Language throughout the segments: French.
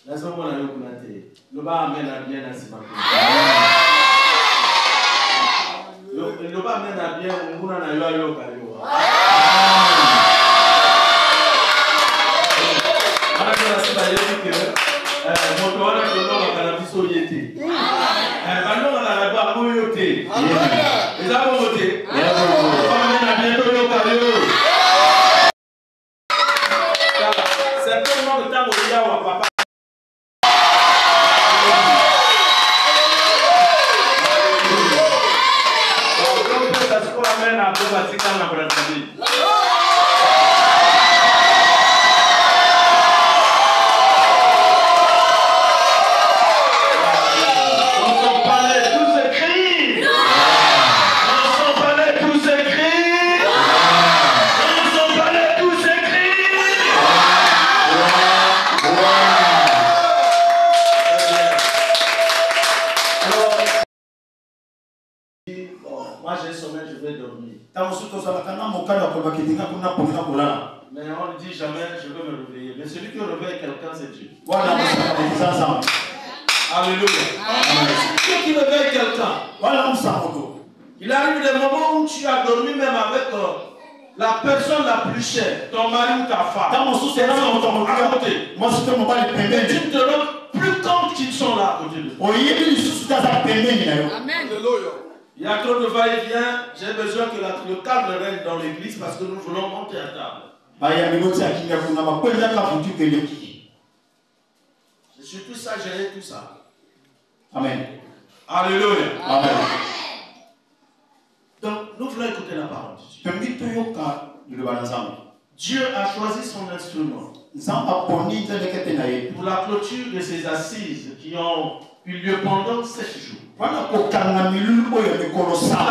La seconde fois, le bas amène à bien à Simakou. Le bas amène à bien, on a eu à l'occasion. Moi j'ai sommeil, je vais dormir. Mais on ne dit jamais je vais me réveiller. Mais celui qui réveille quelqu'un, c'est Dieu. Alléluia. Dieu qui réveille quelqu'un. Il arrive des moments où tu as dormi même avec la personne la plus chère, ton mari ou ta femme. À côté. Mais tu ne te rends plus compte qu'ils sont là à côté de toi. Amen. Il y a trop de va-et-vient. J'ai besoin que le cadre règne dans l'église parce que nous voulons monter à table. C'est surtout ça, gérer tout ça. Amen. Alléluia. Amen. Donc, nous voulons écouter la parole de Dieu. Dieu a choisi son instrument pour la clôture de ses assises qui ont eu lieu pendant 7 jours. Nous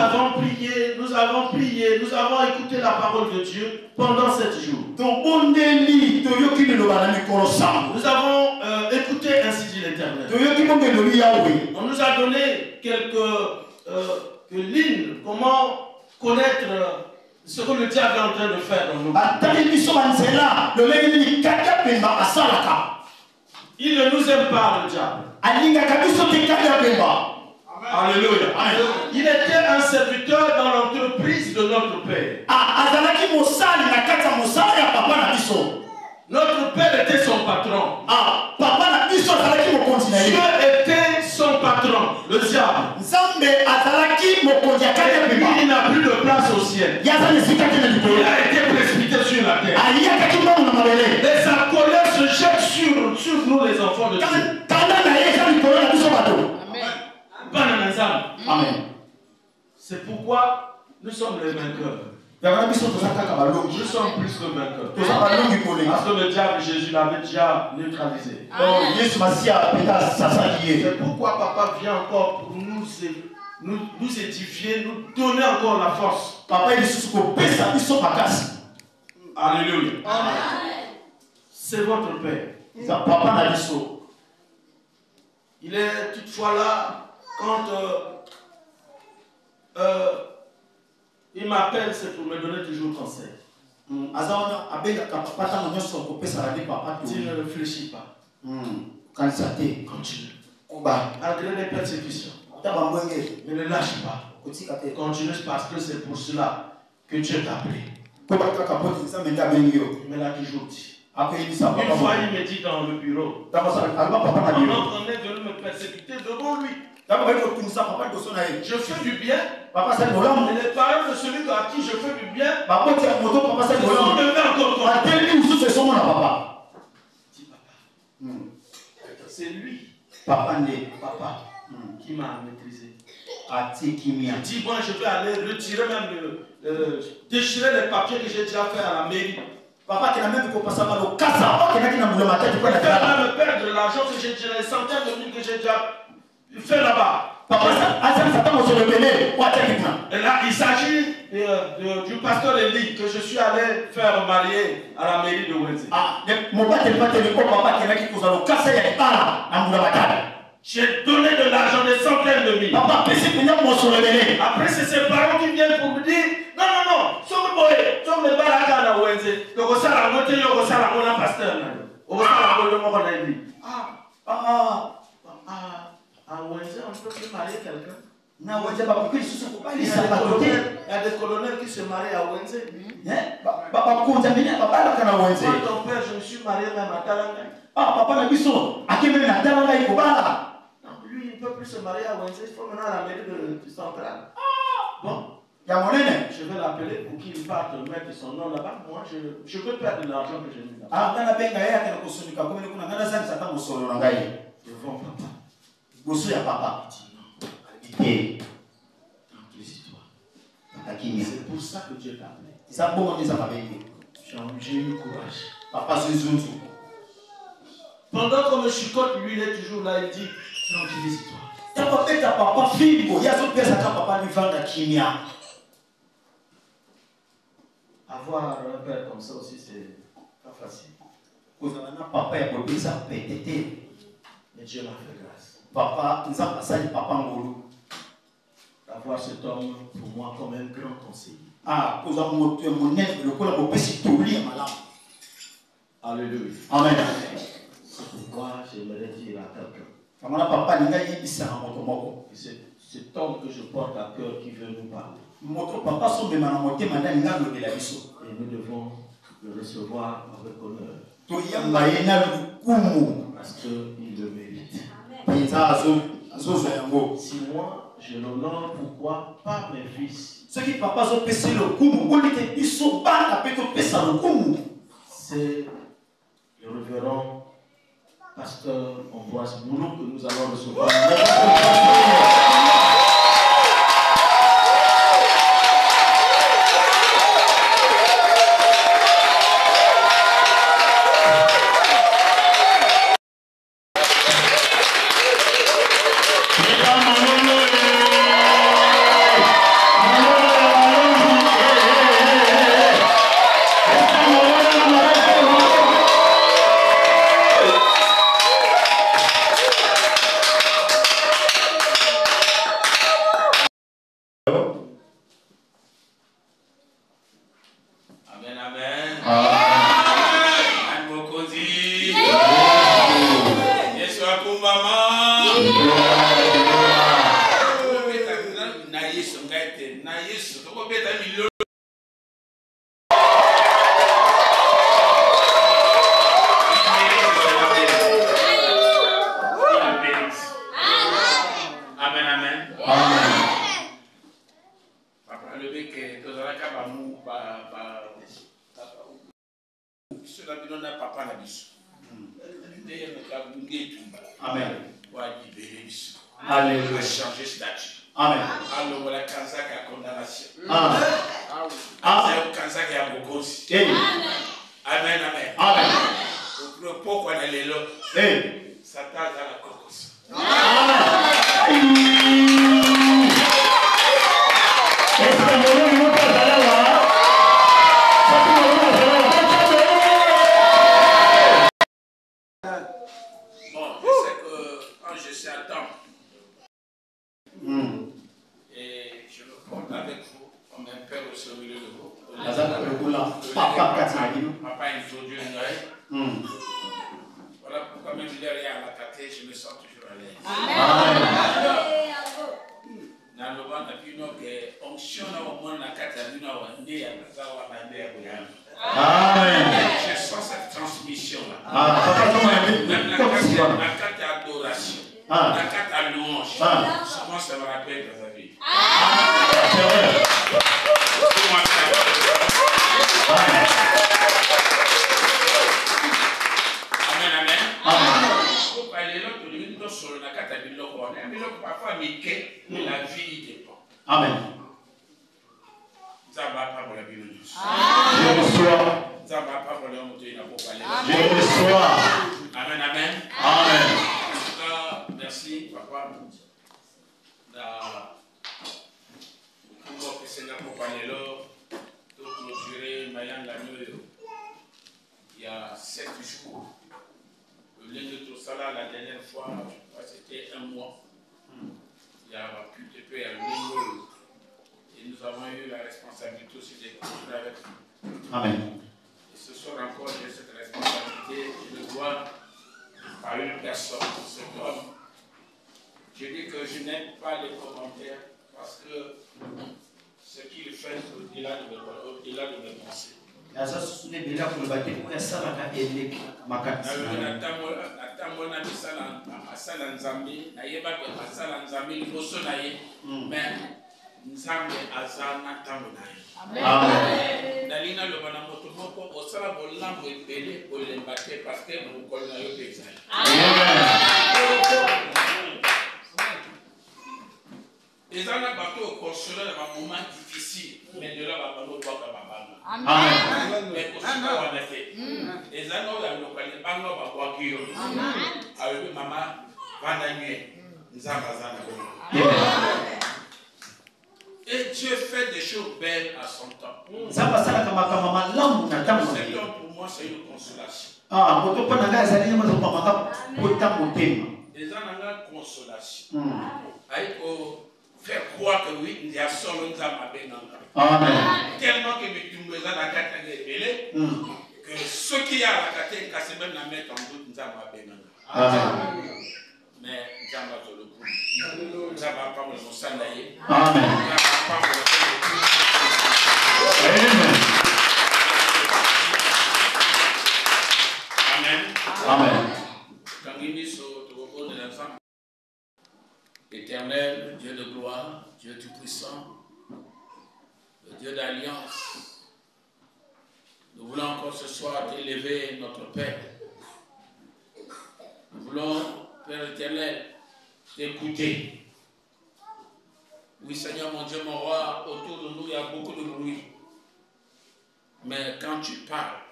avons prié, nous avons écouté la parole de Dieu pendant 7 jours. Nous avons écouté ainsi dit l'Éternel. On nous a donné quelques lignes, comment connaître ce que le diable est en train de faire dans nos vies. Il ne nous aime pas, le diable. Alléluia. Il était un serviteur dans l'entreprise de notre Père. Notre Père était son patron. Dieu était son patron, le diable. Il n'a plus de place au ciel. Il a été précipité sur la terre. Les accolades se jettent sur nous, les enfants de Dieu. Amen. C'est pourquoi nous sommes les vainqueurs. Nous sommes plus que vainqueurs. Parce que le diable, Jésus l'avait déjà neutralisé. C'est pourquoi Papa vient encore pour nous édifier, nous donner encore la force. Alléluia. C'est votre Père. Il est toutefois là quand il m'appelle, c'est pour me donner toujours conseil. Tu ne réfléchis pas. Continue. Malgré les persécutions. Mais ne lâche pas. Continue parce que c'est pour cela que Dieu t'a appelé. Il me l'a toujours dit. Une fois, il me dit dans le bureau, on est venu me persécuter devant lui. Je fais du bien. Et les paroles de celui à qui je fais du bien sont devenues encore contre. Dis papa. C'est lui, papa, qui m'a maîtrisé. Il dit, moi je vais aller retirer même déchirer les papiers que j'ai déjà fait à la mairie. Papa qui n'a même pas passé par le casa, qui n'a même perdre l'argent que j'ai déjà, les centaines de mille que j'ai déjà fait là-bas. Papa, et là, il s'agit du pasteur Eli que je suis allé faire marier à la mairie de Wenzi. J'ai donné de l'argent, des centaines de mille. Après, c'est ses parents qui viennent pour me dire non, somme de baraka na Wenzi. Donc, ça la montée, ça la pasteur. Ah, Wenzel, on ne peut plus marier quelqu'un. Il y a des colonels qui se marient à Wenzel. Moi, ton père, je me suis marié même à Talanga. Lui, il ne peut plus se marier à Wenzel. Il faut maintenant la mairie de centrale. Bon. Je vais l'appeler pour qu'il parte mettre son nom là-bas. Moi, je veux perdre de l'argent que j'ai mis là-bas. Devant papa. Papa. C'est pour ça que Dieu t'a appelé. J'ai eu courage. Pendant qu'on me chicote, lui, il est toujours là, il dit, tranquillise-toi. Avoir un père comme ça aussi, c'est pas facile. Mais Dieu m'a fait grâce. D'avoir cet homme pour moi comme un grand conseiller. Alléluia. Amen. C'est pourquoi j'aimerais dire à quelqu'un. C'est cet homme que je porte à cœur qui veut nous parler. Et nous devons le recevoir avec honneur. Parce qu'il le mérite. Si moi je l'honore, pourquoi pas mes fils? C'est le révérend pasteur Ambroise Boulou que nous allons recevoir. par une personne, cet homme. Je dis que je n'aime pas les commentaires parce que ce qu'il fait c'est au-delà de mes pensées. Nzambe azana tango naye. Amen. Dalina lo bana moto moko osala bolambo ebele olemba te parce que mokolo na yo pesa. Amen. Ezana bato consoler dans un moment difficile mais de là ba balo ba baba. Amen. Mais pour ça on a fait. Ezana la lokale bango ba kwa kiyo. Amen. Avec maman vanda nuit. Nzambe azana. Amen. Et Dieu fait des choses belles à son temps. Cet homme pour moi c'est une consolation. Les gens ont une consolation. Il faut faire croire que oui, il y a solo tellement que mes dans la carte que ceux qui ont la carte c'est même la mettre en doute mais Nzamba le coup. Nzamba pas le sandaye. Amen. Amen. Amen. Éternel, Dieu de gloire, Dieu tout-puissant, le Dieu d'alliance, nous voulons encore ce soir t'élever, notre Père. Nous voulons, Père éternel, t'écouter. Oui, Seigneur, mon Dieu, mon roi, autour de nous, il y a beaucoup de bruit. Mais quand tu parles,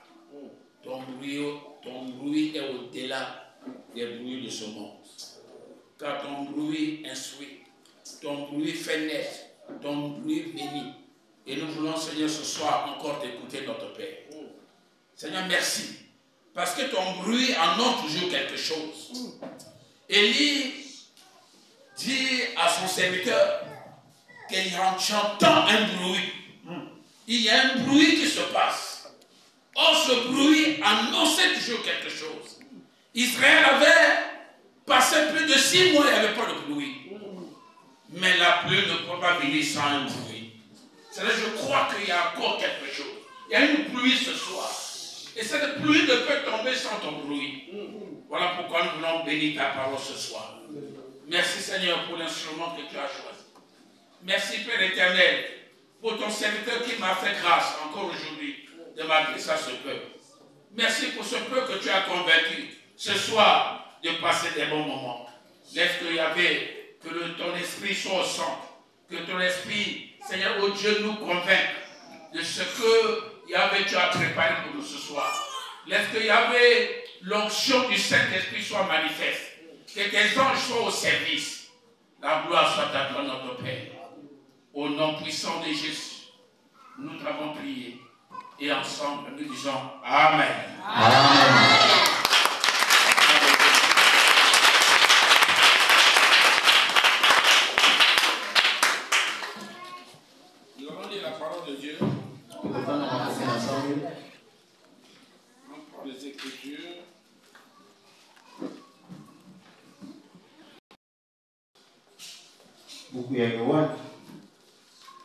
ton bruit est au-delà des bruits de ce monde. Car ton bruit instruit, ton bruit fait naître, ton bruit bénit. Et nous voulons, Seigneur, ce soir encore t'écouter, notre Père. Seigneur, merci. Parce que ton bruit annonce toujours quelque chose. Élie dit à son serviteur j'entends un bruit. Il y a un bruit qui se passe. Or, ce bruit annonçait toujours quelque chose. Israël avait passé plus de 6 mois, il n'y avait pas de pluie. Mais la pluie ne peut pas venir sans un bruit. C'est-à-dire, je crois qu'il y a encore quelque chose. Il y a une pluie ce soir. Et cette pluie ne peut tomber sans ton bruit. Voilà pourquoi nous voulons bénir ta parole ce soir. Merci Seigneur pour l'instrument que tu as choisi. Merci Père éternel pour ton serviteur qui m'a fait grâce encore aujourd'hui de m'adresser à ce peuple. Merci pour ce peuple que tu as convaincu ce soir de passer des bons moments. Laisse que Yahvé, que ton esprit soit au centre, que ton esprit, Seigneur, oh Dieu, nous convainque de ce que Yahvé tu as préparé pour nous ce soir. Laisse que Yahvé, l'onction du Saint-Esprit soit manifeste. Que tes anges soient au service. La gloire soit à toi, notre Père. Au nom puissant de Jésus, nous t'avons prié. Et ensemble, nous disons Amen. Amen. Nous allons lire la parole de Dieu. On prend les Écritures.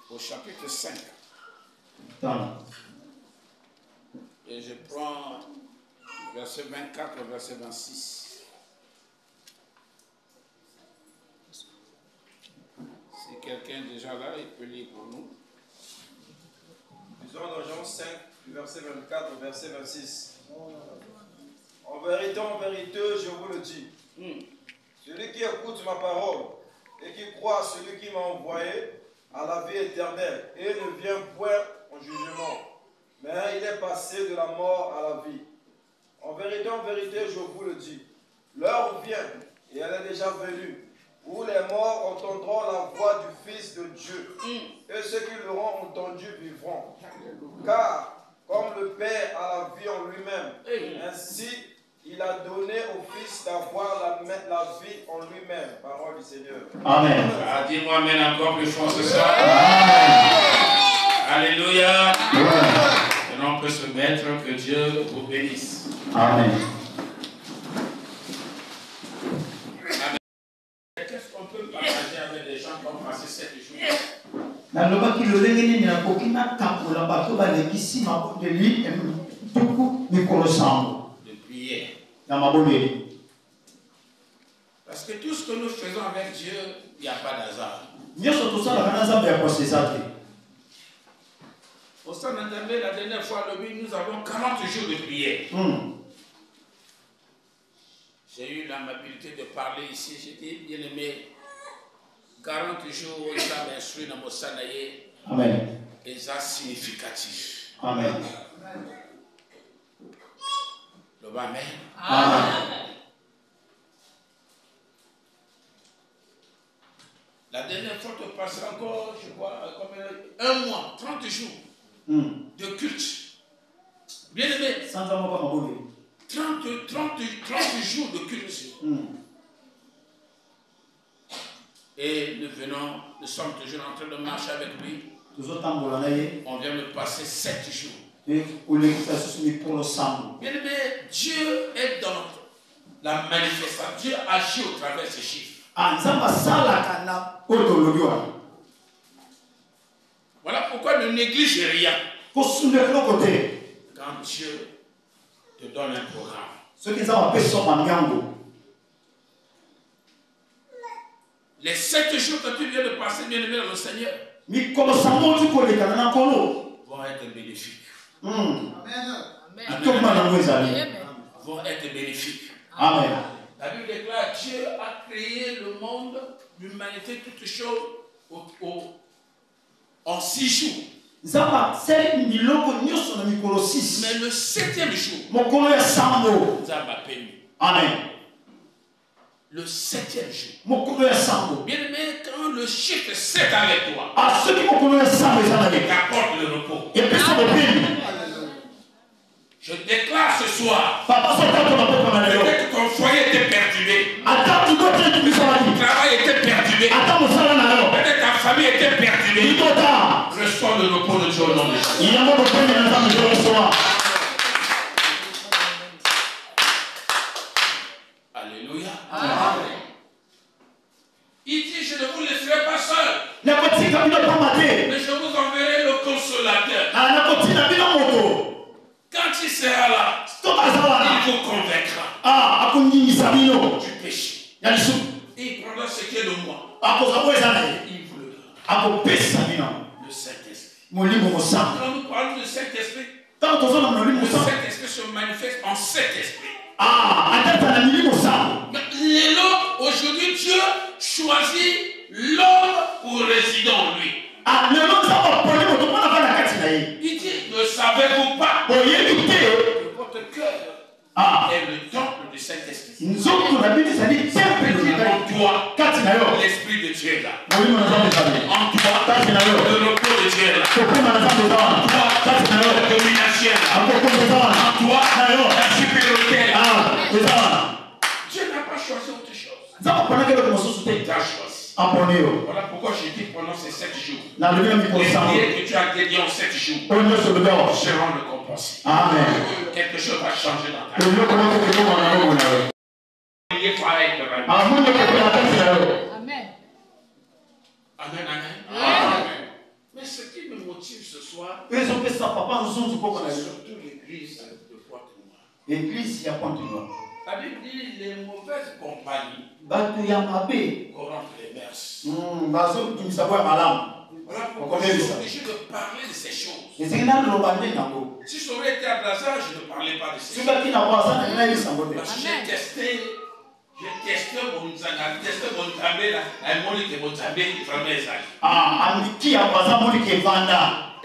Au chapitre 5. Et je prends verset 24 et verset 26. Si quelqu'un est déjà là, il peut lire pour nous. Lisons dans Jean 5, du verset 24 au verset 26. En vérité, je vous le dis, celui qui écoute ma parole et qui croit à celui qui m'a envoyé a la vie éternelle et ne vient point en jugement, mais il est passé de la mort à la vie. En vérité, je vous le dis, l'heure vient, et elle est déjà venue, où les morts entendront la voix du Fils de Dieu, et ceux qui l'auront entendu vivront. Car, comme le Père a la vie en lui-même, ainsi il a donné au Fils d'avoir la vie en lui-même. Parole du Seigneur. Amen. Ah, dis-moi Amen encore plus fort ce soir. Amen. Alléluia. Et on peut se mettre, que Dieu vous bénisse. Amen. prière. Parce que tout ce que nous faisons avec Dieu, il n'y a pas d'hasard. Au sein d'Entendé, la dernière fois, nous avons 40 jours de prière. J'ai eu l'amabilité de parler ici. J'ai dit, bien aimé, 40 jours, ils ont instruit dans mon sanaïe. Amen. Et ça significatif. Amen. Le Amen. Amen. La dernière fois, tu passes encore, je crois, un mois, 30 jours de culte. Bien aimé. 30 jours de culte. Et nous sommes toujours en train de marcher avec lui. On vient de passer 7 jours. Bien aimé, Dieu est dans la manifestation. Dieu agit au travers de ces chiffres. Voilà pourquoi ne néglige rien. Quand Dieu te donne un programme. Les 7 jours que tu viens de passer, bien aimé dans le Seigneur, vont être bénéfiques. Amen. Vont être bénéfiques. Amen. La Bible déclare Dieu a créé le monde, l'humanité, toutes choses en 6 jours. Mais le 7e jour, Amen. Le 7e jour. Bien aimé, quand le chiffre 7 avec toi, il apporte le repos. Je déclare ce soir, peut-être que ton foyer était perturbé, ton travail était perturbé, peut-être ta famille était perturbée. Reçois le repos de Dieu au nom de Jésus. Alléluia. Amen. Il dit, je ne vous laisserai pas seul, mais je vous enverrai le consolateur. Quand il sera là, il vous convaincra du péché. Il prendra ce qui est de moi. Il vous le donnera. Le Saint-Esprit. Quand nous parlons du Saint-Esprit, le Saint-Esprit se manifeste en Saint-Esprit. Aujourd'hui, Dieu choisit l'homme pour résider en lui. Il dit, ne savez-vous pas que votre cœur est le temple du Saint-Esprit? En toi, l'Esprit de Dieu est là. En toi, le repos de Dieu est là. En toi, la domination est là. En toi, la supériorité est là. Dieu n'a pas choisi autre chose. Il t'a choisi. Voilà pourquoi je dis pendant ces 7 jours, les prières que tu as dédiées en 7 jours seront récompensées. Amen. Quelque chose va changer dans ta vie. Amen. Amen. Mais ce qui me motive ce soir, c'est surtout l'église de Pointe-Noire. La Bible dit les mauvaises compagnies corrompent les mœurs. Voilà pourquoi je suis obligé de parler de ces choses. Si ça aurait été à Brazza, je ne parlais pas de ces choses. Parce que j'ai testé mon Nzambé, la Monique et mon Nzambé qui fermait les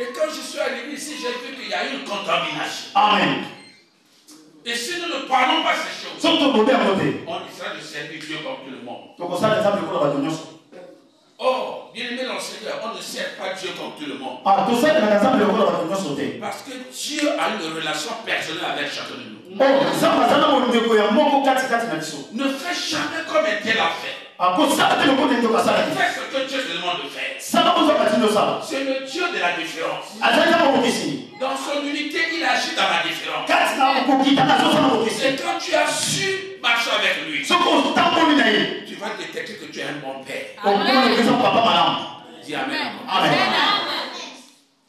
Et quand je suis arrivé ici, j'ai vu qu'il y a eu une contamination. Amen. Et si nous ne parlons pas ces choses, on essaiera de servir Dieu comme tout le monde. Oh, bien aimé dans le Seigneur, on ne sert pas Dieu comme tout le monde. Parce que Dieu a une relation personnelle avec chacun de nous. Ne fais jamais comme un tel a fait. Fais ce que Dieu te demande de faire. C'est le Dieu de la différence. Dans son unité, il agit dans la différence. Et quand tu as su marcher avec lui, tu vas détecter que tu es un bon père. Dis Amen. Amen.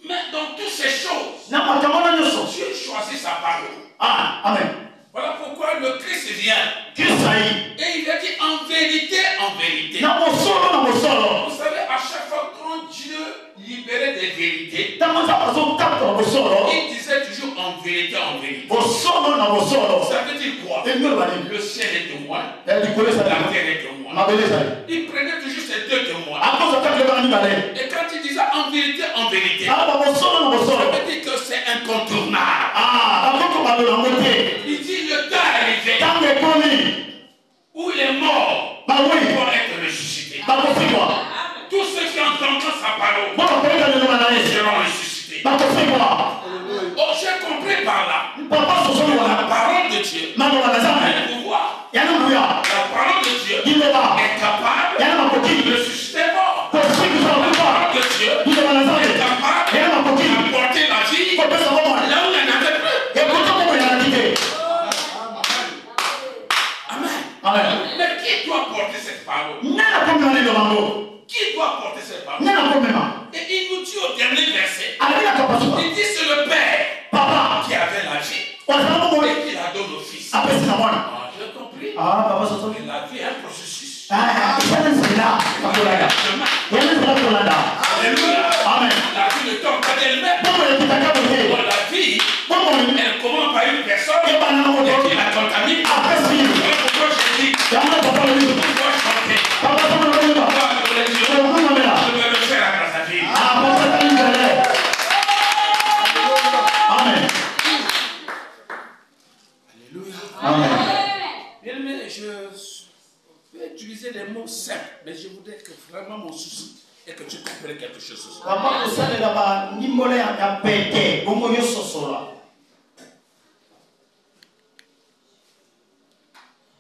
Mais dans toutes ces choses, Dieu Dieu choisit sa parole. Amen. Voilà pourquoi le Christ vient. Et il a dit en vérité, en vérité. Vous savez, à chaque fois quand Dieu libérait des vérités, il disait toujours en vérité, en vérité. Ça veut dire quoi? Le ciel est témoin, la terre est témoin. Il prenait toujours ces deux témoins. Et quand il disait en vérité, ça veut dire que c'est incontournable. Il dit le temps est arrivé où il est mort pour être ressuscité. Tous ceux qui entendront sa parole seront ressuscités. Oh, j'ai compris par là la parole de Dieu a un pouvoir. La parole de Dieu est capable de ressusciter mort. La parole de Dieu est capable d'apporter la vie là où il n'y en avait plus. Amen. Mais qui doit porter cette parole? Qui doit porter cette parole? Et il nous dit au dernier verset, il dit c'est le Père qui avait la vie et qui la donne au Fils. J'ai compris. La vie est un processus. Amen. La vie ne tombe pas d'elle-même. La vie, elle commence par une personne et qui la contamine. Pourquoi je dis? Pourquoi chanter? Je vais le faire à sa vie. Amen. Alléluia. Amen. Bien aimé, je vais utiliser des mots simples, mais je voudrais que vraiment mon souci est que tu comprennes quelque chose ce soir.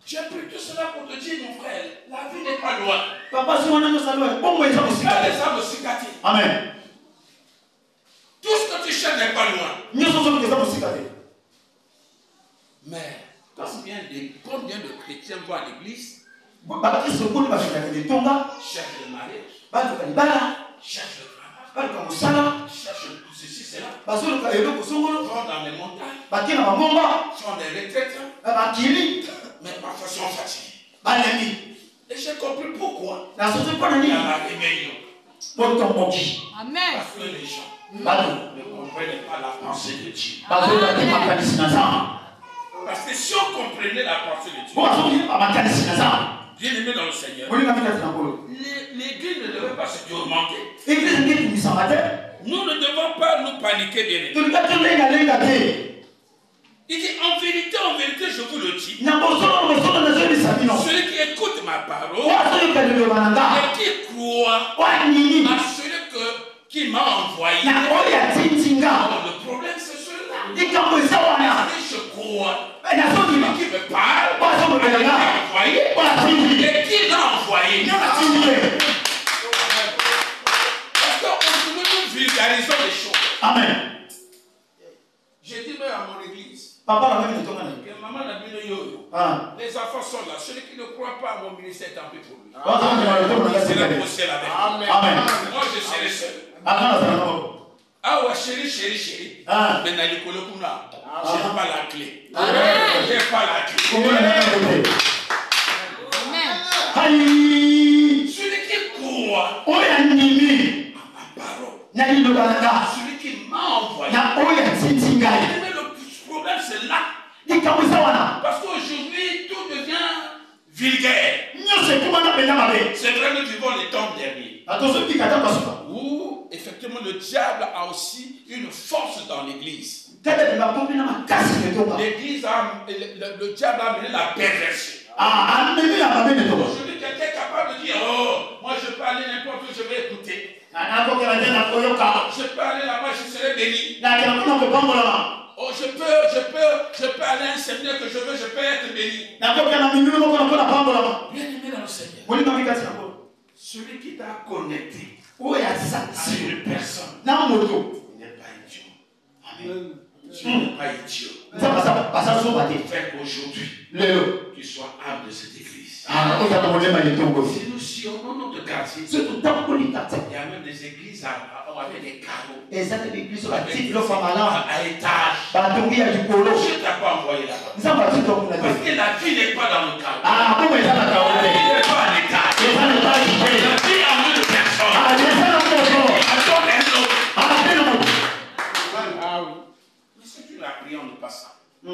J'ai pris tout cela pour te dire, mon frère, la vie n'est pas loin. Les âmes cicatrices. Amen. Tout ce que tu cherches n'est pas loin. Mais combien de chrétiens vont à l'église, cherchent le mariage, cherchent le travail, cherchent tout ceci, cela, vont dans les montagnes, font des retraites, mais parfois sont fatigués. Et j'ai compris pourquoi. Il y a la rébellion. Amen. Parce que les gens ne comprennent pas la pensée de Dieu. Parce que si on comprenait la pensée de Dieu, bien aimé dans le Seigneur, l'église ne devait pas se tourmenter. Nous ne devons pas nous paniquer, bien aimé. Il dit en vérité, je vous le dis. Celui qui écoute ma parole et qui croit à celui qui m'a envoyé. Le problème c'est celui-là. Si je crois celui qui me parle, il m'a envoyé et qui l'a envoyé. Parce qu'aujourd'hui nous vulgarisons les choses. Amen. J'ai dit même à mon église. Papa, maman n'a vu le yo-yo. Les enfants sont là. Celui qui ne croit pas à mon ministère, tant pis pour lui. C'est la procès avec lui. Amen. Moi, je serai seul. Ah ouais, chérie. Mais n'a pas kuna. J'ai pas la clé. J'ai pas la clé. Celui qui croit à ma parole. Celui qui m'a envoyé. Mais le problème c'est là. Parce qu'aujourd'hui tout devient vulgaire. C'est vrai que nous vivons les temps derniers. Où effectivement le diable a aussi une force dans l'église. L'église le diable a amené la perversion. Aujourd'hui quelqu'un est capable de dire oh moi je peux aller n'importe où, je vais écouter. Je peux aller là-bas, je serai béni. Oh, je peux aller à un séminaire que je veux, je peux être béni. Bien aimé dans le Seigneur. Celui qui t'a connecté à une personne n'est pas idiot. Amen. Tu n'es pas idiot. Fait qu'aujourd'hui, tu sois âme de cette église. Si nous sillonnons notre quartier, il y a même des églises avec des carreaux. Et ça, c'est l'église sur la petite À étage. Je Je t'ai pas envoyé là-bas. Parce que la vie n'est pas dans le carreau. La vie n'est pas à l'étage. La vie en deux personnes. Attends un autre. Ah oui. Mais si tu l'as prié en ne pas ça. Tu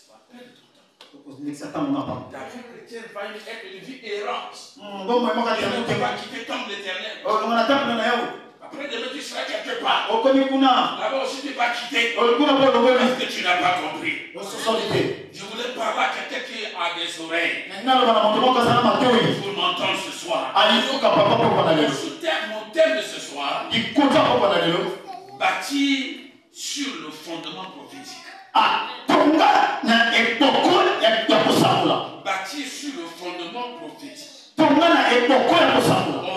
vas perdre ton temps. Ta vie chrétienne va être une vie errante. Tu ne peux pas quitter le temple de l'Éternel. Après demain tu seras quelque part. Là-bas aussi tu vas quitter. Parce que tu n'as pas compris. Je voulais parler à quelqu'un qui a des oreilles. Pour m'entendre ce soir. Mon thème de ce soir. Bâti sur le fondement prophétique. Bâti sur le fondement prophétique. Oh,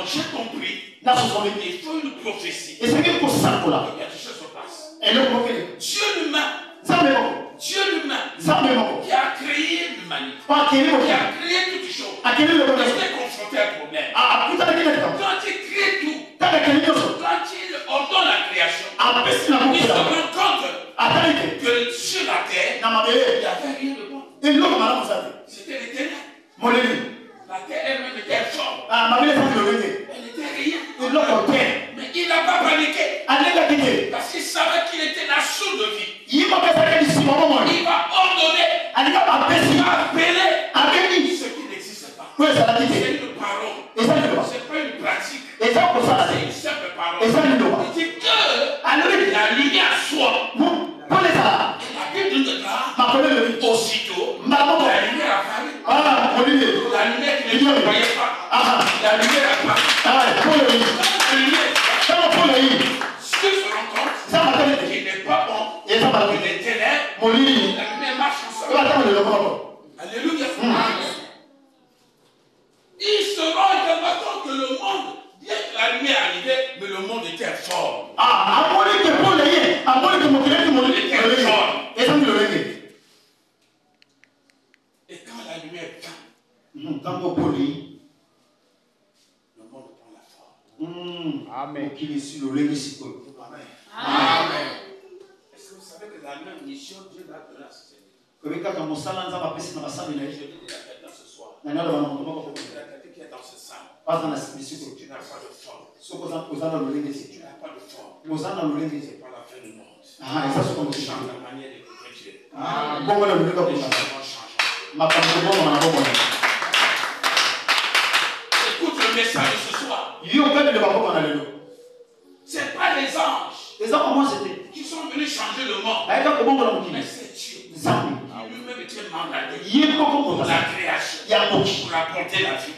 j'ai compris. Il faut une prophétie. Il y a des choses se passent. Dieu l'humain qui a créé l'humanité, qui a créé toutes les choses, il était confronté à un problème. Quand il crée tout, quand il ordonne la création, il se rend compte que sur la terre, il n'y avait rien de bon. C'était l'éternel. La terre elle-même était forte. Elle n'était rien. Mais il n'a pas paniqué. Parce qu'il savait qu'il était la source de vie. Il va ordonner. Il va appeler ce qui n'existe pas. C'est une parole. Ce n'est pas une pratique. C'est une simple parole. Il dit que la lumière soit. La Bible nous déclare aussitôt la lumière apparut. La lumière qui ne voyait pas. La lumière apparut. Ce que se rend compte, qu'il n'est pas bon, il est ténèbres, la lumière marche ensemble. Alléluia. Il se rend également compte que le monde, bien que la lumière arrivait, mais le monde était fort. Et quand la lumière vient, le monde prend la forme. Amen. Amen. Est-ce que vous savez que la même mission Dieu l'a donnée à ce Seigneur? Je dis la fête dans ce soir. Il y a quelqu'un qui est dans ce salon. Tu n'as pas de forme. Tu n'as pas de forme. C'est pas la fin du monde. Change la manière d'écouter Dieu. Les choses vont changer. Écoute le message de ce soir. Ce n'est pas les anges qui sont venus changer le monde. Mais c'est Dieu. Lui-même était mandaté pour la création, pour apporter la vie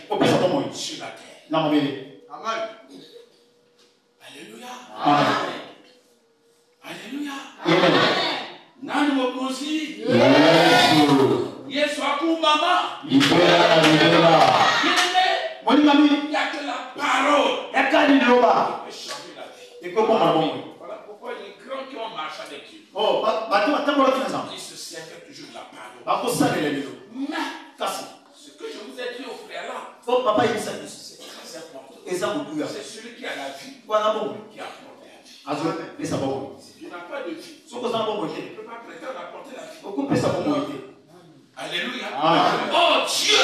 sur la terre. Amen. Alléluia. Amen. Alléluia. Nani mokonzi. Yesu akumama. Il n'y a que la parole qui peut changer la vie. Voilà pourquoi les grands qui ont marché avec Dieu, ils se servaient toujours de la parole. Mais ce que je vous ai dit au préalable, c'est très important. C'est celui qui a la vie qui apporte la vie. Si tu n'as pas de vie, tu ne peux pas prétendre apporter la vie. Alléluia. Oh Dieu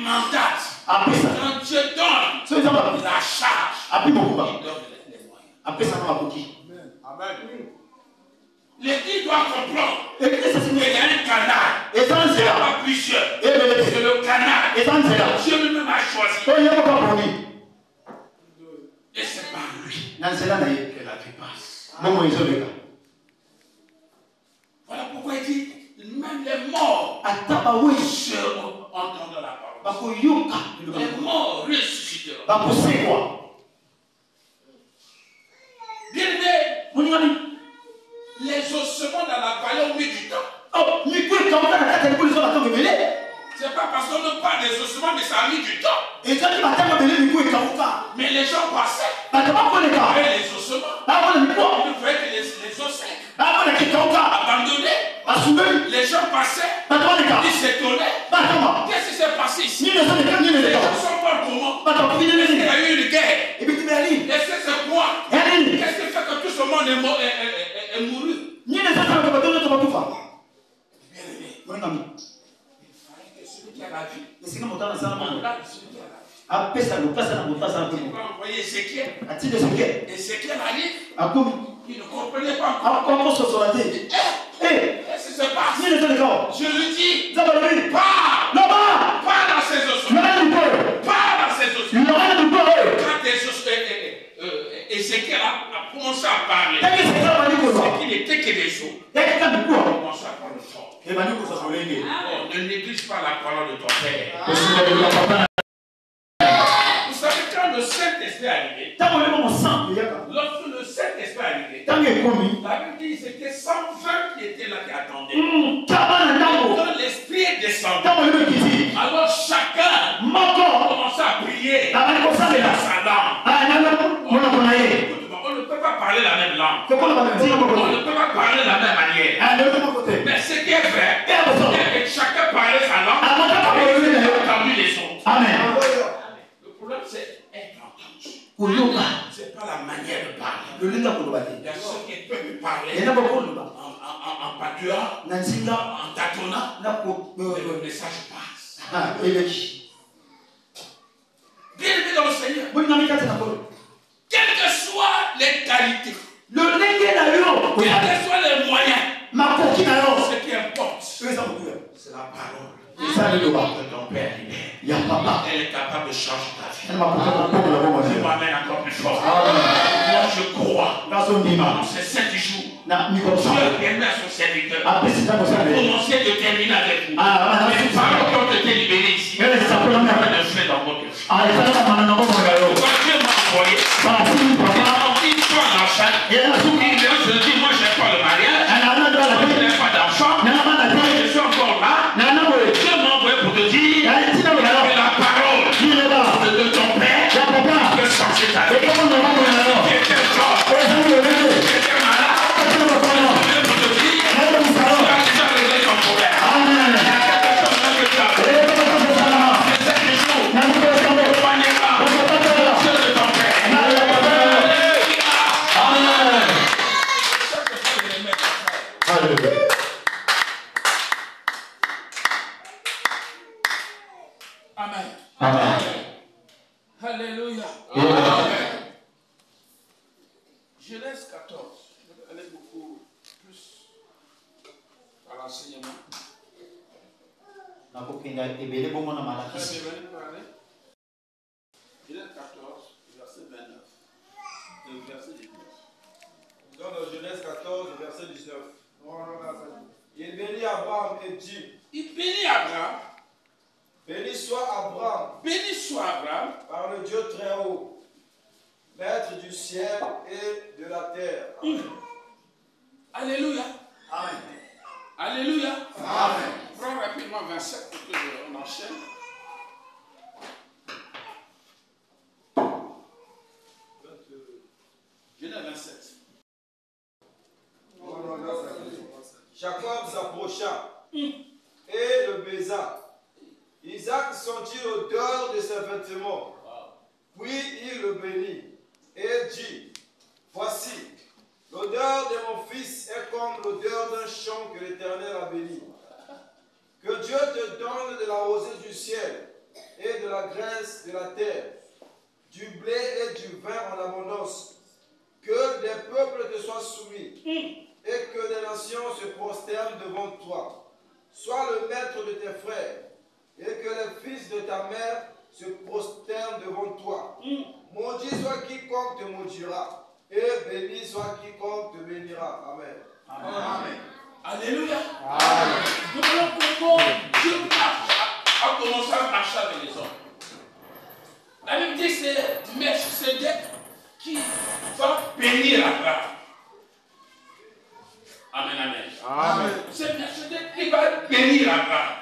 mandate. Quand Dieu donne la charge, il donne les moyens. Amen. L'église doit comprendre qu'il y a un canal. Il n'y a pas plusieurs. C'est le canal. Dieu lui-même a choisi. Et c'est par lui que la vie passe. Voilà pourquoi il dit même les morts seront entendant la parole. Les morts ressusciteront. Bien-aimé, les ossements dans la vallée ont mis du temps. C'est pas parce qu'on ne parle des ossements, mais ça a mis du temps. Mais les gens passaient. Avec les ossements. Ils voyaient que les os secs. Abandonnés. Les gens passaient. Ils s'étonnaient. Qu'est-ce qui s'est passé ici? Les gens sont morts comment? Il y a eu une guerre. qui a la vie. Esika moto na sala mo. Là, celui qui a la vie. Apesa lo pesa na moto sala Il mo. va envoyer Ézéchiel. Ati de Ézéchiel. Ézéchiel arrive. Akomi. Il ne comprenait pas encore. Comment se sera-t-il? Qu'est-ce qui se passe? Je lui dis, pars là-bas, pars dans ses os. Pars dans ses os. Quand Ézéchiel a commencé à parler, c'est qu'il n'était que des os. Il a commencé à parler fort. Oh, ne néglige pas la parole de ton père. Vous savez, quand le Saint-Esprit est arrivé, lorsque le Saint-Esprit est arrivé, la Bible dit que c'était 120 qui étaient là qui attendaient. Quand l'Esprit est descendu, alors chacun commence à prier dans sa langue. On ne peut pas parler la même langue. On ne peut pas parler de la même manière. Mais ce qui est vrai, c'est que chacun parlait sa langue et il a entendu les autres. Amen. Le problème, c'est être entendu. C'est pas la manière de parler. Il y a ceux qui peuvent parler en pâturant, en tâtonnant, mais le message passe. Bien aimé dans le Seigneur, quelles que soient les qualités, quels que soient les moyens, ce qui importe, c'est la parole de ton Père libère. Elle est capable de changer ta vie. Je m'amène encore plus fort. Moi, je crois dans ces 7 jours. Dieu permet à son serviteur de commencer de terminer avec vous. Les paroles qui ont été libérées ici, elles de faire dans votre vie. Quand Dieu m'a envoyé, il faut un enfant. Je dis, moi, je n'ai pas le mariage, je n'ai pas d'enfant, je suis encore là. Dieu m'a envoyé pour te dire que la parole de ton Père peut changer ta vie. Tu étais fort, tu étais malade. Je viens pour te dire, tu as déjà réglé ton problème. Il y a quelque chose que tu as fait. C'est cette jour, ne maniez pas Dieu de ton Père. Amen. Amen. Alléluia. Amen. Genèse 14. Je vais aller beaucoup plus à l'enseignement. Genèse 14, verset 29. Et verset 19. Dans le Genèse 14, verset 19. Il bénit Abraham et dit. Il bénit Abraham. Béni soit Abraham. Béni soit Abraham. Par le Dieu très haut, maître du ciel et de la terre. Amen. Alléluia. Amen. Alléluia. Amen. Prends rapidement 27 pour qu'on enchaîne. Genèse 27. Jacob s'approcha et le baisa. Isaac sentit l'odeur de ses vêtements. Puis il le bénit et dit, voici, l'odeur de mon fils est comme l'odeur d'un champ que l'Éternel a béni. Que Dieu te donne de la rosée du ciel et de la graisse de la terre, du blé et du vin en abondance. Que des peuples te soient soumis et que des nations se prosternent devant toi. Sois le maître de tes frères et que les fils de ta mère se prosternent devant toi. Maudit soit quiconque te maudira et béni soit quiconque te bénira. Amen. Amen. Amen. Alléluia. Amen. Dieu a commencé à marcher avec les hommes. La Bible dit que c'est Melchisedec qui va bénir Abraham. Amen, amen. Amen. C'est Melchisedec qui va bénir Abraham.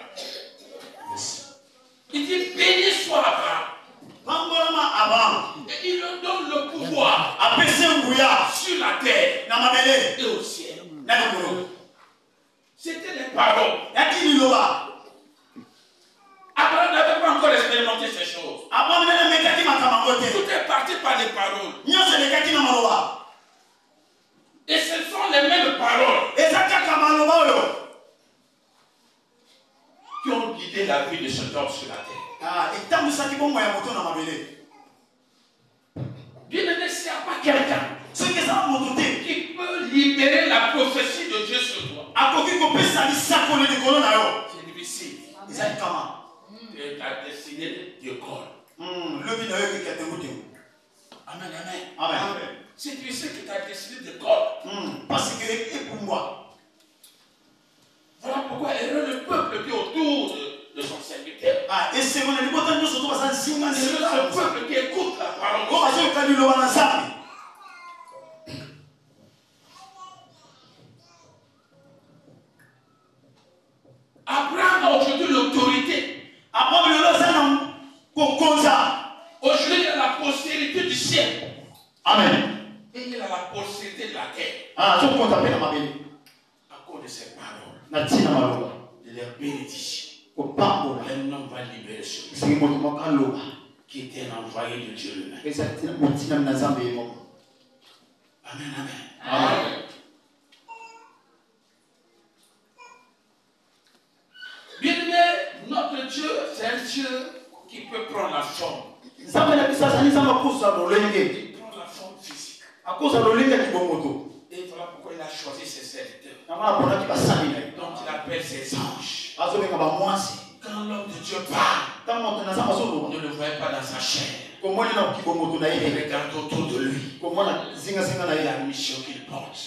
Il dit béni soit Abraham. Et il lui donne le pouvoir sur la terre et au ciel. C'était les paroles. Abraham n'avait pas encore expérimenté ces choses. Tout est parti par les paroles. Et ce sont les mêmes paroles qui ont guidé la vie de cet homme sur la terre. Bien aimé, s'il n'y a pas quelqu'un qui peut libérer la prophétie de Dieu sur toi, c'est difficile. Ta destinée de corps. Amen, amen. Si tu sais que ta destinée de corps, voilà pourquoi heureux le peuple qui est autour de son serviteur. Et ce peuple qui écoute la parole. Abraham a aujourd'hui l'autorité. Aujourd'hui, il a la postérité du ciel. Amen. Et il a la postérité de la terre. À cause de ses paroles. De leur bénédiction. Un homme va libérer celui qui était un envoyé de Dieu lui-même. Amen, amen. Amen. Bien-aimé, notre Dieu, c'est un Dieu qui peut prendre la forme. Il prend la forme physique. Et voilà pourquoi il a choisi ses serviteurs. Donc il appelle ses anges. Quand l'homme de Dieu parle, ne le voyez pas dans sa chair. Il regarde autour de lui. La mission qu'il porte.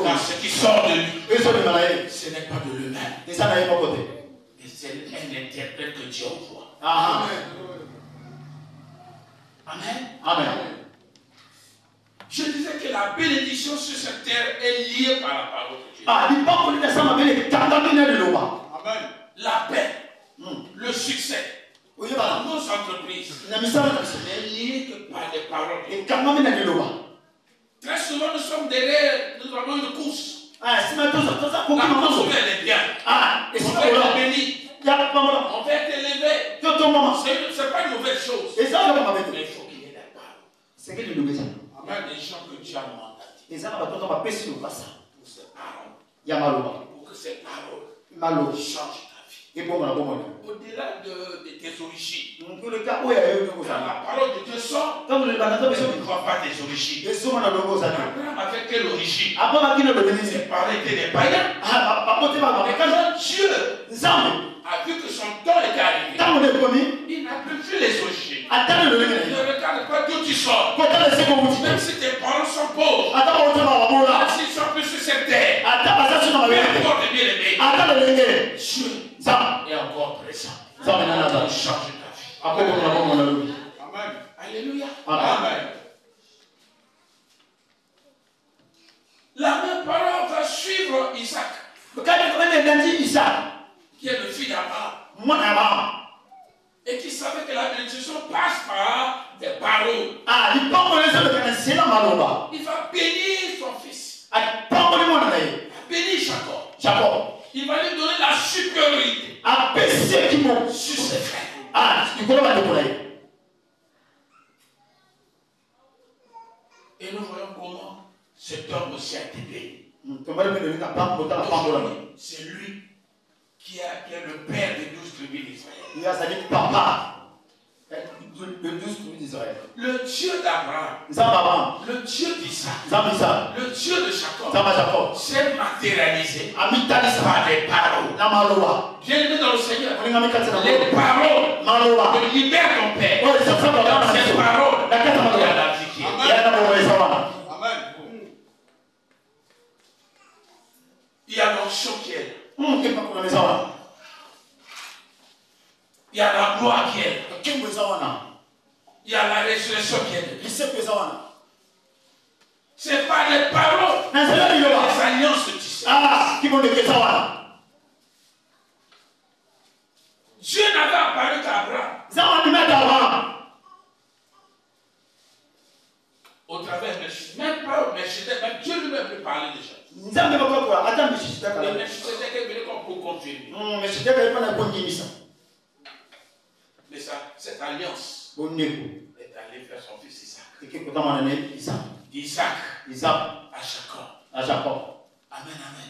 Car ce qui sort de lui, ce n'est pas de lui-même. Mais c'est un interprète que Dieu envoie. Amen. Amen. Amen. Je disais que la bénédiction sur cette terre est liée par la parole de Dieu. Amen. La paix, le succès dans nos entreprises n'est lié que par les paroles. Très souvent, nous sommes derrière, nous avons une course. La course, elle est bien. On va être béni. On va être élevé. Ce n'est pas une mauvaise chose. Mais il faut qu'il y ait la parole. Amen. Des gens que Dieu a mandatés pour ces paroles. Pour que ces paroles changent ta vie. Au-delà de tes origines. Quand la parole de Dieu sort, ne crois pas tes origines. Abraham avait quelle origine? Ses parents étaient des païens. Mais quand Dieu a vu que son temps était arrivé, il n'a plus vu les origines. Il ne regarde pas d'où tu sors. Même si tes parents sont pauvres, même s'ils sont plus sur cette terre, peu importe bien aimé, Dieu est encore présent. Il change ta vie. Amen. Alléluia. Amen. La même parole va suivre Isaac, qui est le fils d'Abraham, et qui savait que la bénédiction passe par des paroles. Il va bénir son fils. Il va bénir Jacob. Il va lui donner la supériorité sur ses frères. Et nous voyons comment cet homme aussi a été béni. C'est lui qui est le père des 12 tribus d'Israël. Le Dieu d'Abraham, le Dieu d'Isaac, le Dieu de Jacob s'est matérialisé par des paroles. Bien aimé dans le Seigneur, les paroles te libèrent ton père. Dans ces paroles, il y a la vie qui est. Amen. Il y a l'onction qui est là. Il y a la gloire qui est là. Il y a la résurrection qui est là. C'est par les paroles que les alliances se tissent. Dieu n'avait apparu qu'Abraham. Au travers de même pas Melchizedek, même Dieu lui-même lui parlait déjà. Mais Melchizedek est venu comme pour confirmer. Mais ça, cette alliance est allée vers son fils Isaac. D'Isaac à Jacob. Amen, amen.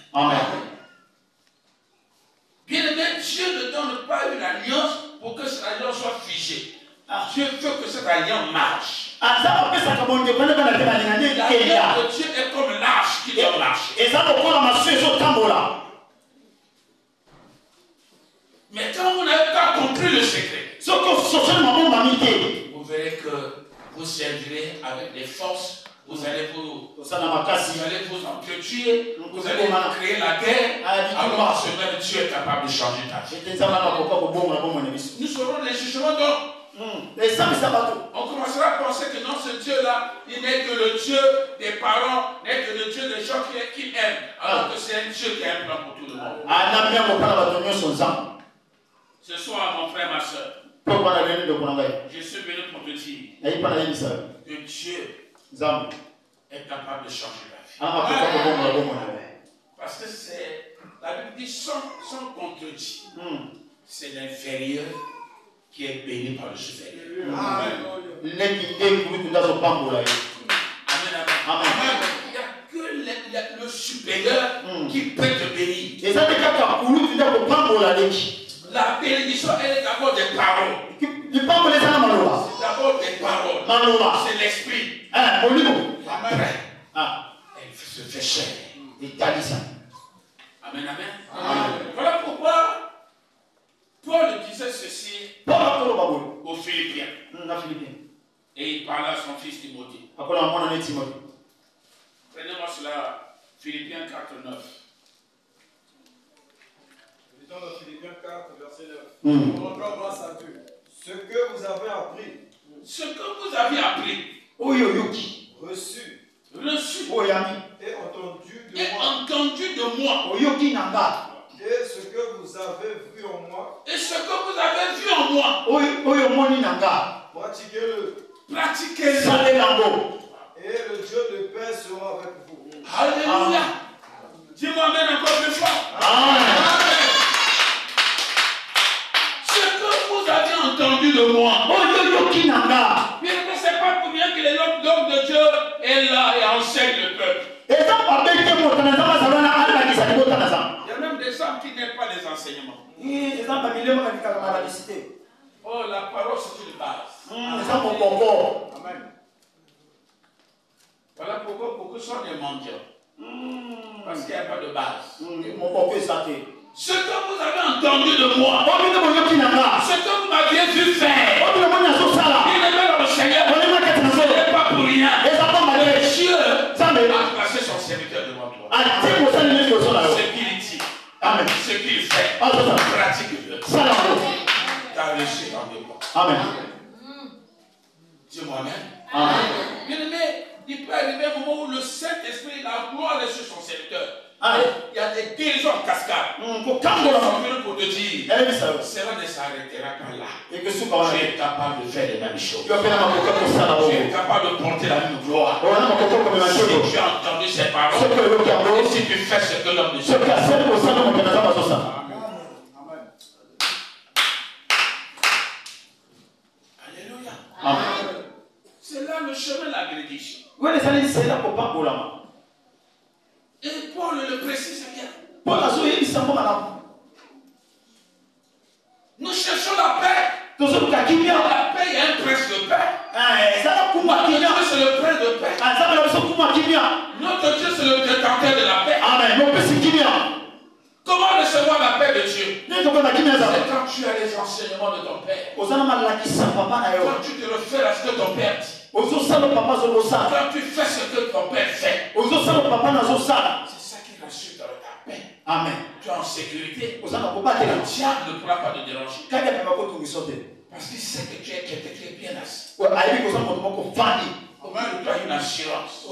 Bien aimé, Dieu ne donne pas une alliance pour que cette alliance soit figée. Dieu veut que cette alliance marche. L'alliance de Dieu est comme l'arche qui doit marcher. Mais quand vous n'avez pas compris le secret, vous verrez que vous servirez avec des forces. Vous allez vous entretuer, vous allez créer la guerre, alors ce même Dieu est capable de changer ta vie. Nous serons les jugements d'homme. On commencera à penser que non, ce Dieu-là, il n'est que le Dieu des parents, n'est que le Dieu des gens qui aiment, alors que c'est un Dieu qui a un plan pour tout le monde. Ce soir, mon frère, ma soeur, je suis venu pour te dire que Dieu est capable de changer la vie. Parce que c'est, la Bible dit sans contredit, c'est l'inférieur qui est béni par le supérieur. Amen. Il n'y a que le supérieur qui peut te bénir. La bénédiction, elle est d'abord des paroles. C'est d'abord des paroles. C'est l'esprit. Après, elle se fait chair. Amen, amen. Voilà pourquoi Paul disait ceci aux Philippiens. Et il parlait à son fils Timothée. Prenez-moi cela, Philippiens 4, 9. Lisons dans Philippiens 4, verset 9. Grâce à Dieu. Ce que vous avez appris. Ce que vous avez appris. Reçu. Et entendu de moi. Et ce que vous avez vu en moi. Pratiquez-le. Et le Dieu de paix sera avec vous. Alléluia. Dis-moi amen encore plus fort. Amen. Ce que vous avez entendu de moi. Mais ce n'est pas pour bien que l'homme de Dieu est là et enseigne le peuple. Il y a même des hommes qui n'aiment pas les enseignements. Oh, la parole c'est une base. Amen. Voilà pourquoi beaucoup sont des mendiants. Parce qu'il n'y a pas de base. Ce que vous avez entendu de moi, ce que vous m'aviez vu faire, il est dans le Seigneur, ce n'est pas pour rien. Dieu a placé son serviteur devant toi. Ce qu'il dit, ce qu'il fait, pratique-le. Tu as réussi dans des mois. Amen. Dis-moi amen. Bien aimé, il peut arriver un moment où le Saint-Esprit, la gloire est sur son serviteur. Il y a des guérisons en cascade. Je suis venu pour te dire, cela ne s'arrêtera pas là. Tu es capable de faire les mêmes choses. Tu es capable de porter la même gloire. Si tu as entendu ces paroles, et si tu fais ce que l'homme de Dieu fait. Alléluia. C'est là le chemin de la bénédiction. Et Paul le précise bien. Nous cherchons la paix. La paix, il y a un prince de paix. Notre Dieu, c'est le prince de paix. Notre Dieu, c'est le détenteur de la paix. Comment recevoir la paix de Dieu? C'est quand tu as les enseignements de ton Père. Quand tu te refais à ce que ton Père dit. Quand tu fais ce que ton Père fait. C'est ça qui rassure dans ta paix. Amen. Tu es en sécurité. Le diable ne pourra pas te déranger. Parce qu'il sait que tu es bien assis. Au moins, tu as une assurance.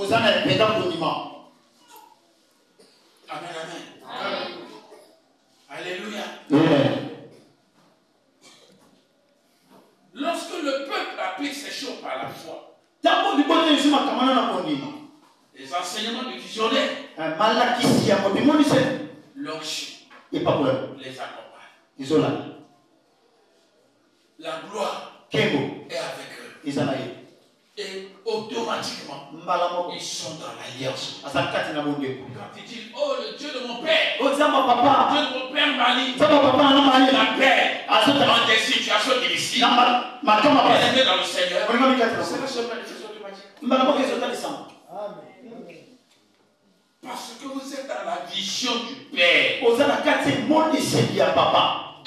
Amen, amen. Alléluia. Lorsque le peuple applique ces choses par la foi, les enseignements du visionnaire, l'onction les accompagne. La gloire est avec eux. Et automatiquement, ils sont dans l'alliance. Quand ils disent, oh, le Dieu de mon mon père, Dieu de mon père Mali, l'appelle dans des situations difficiles, bien-aimé dans le Seigneur, c'est la seule manifestation de magie. Parce que vous êtes dans la vision du Père.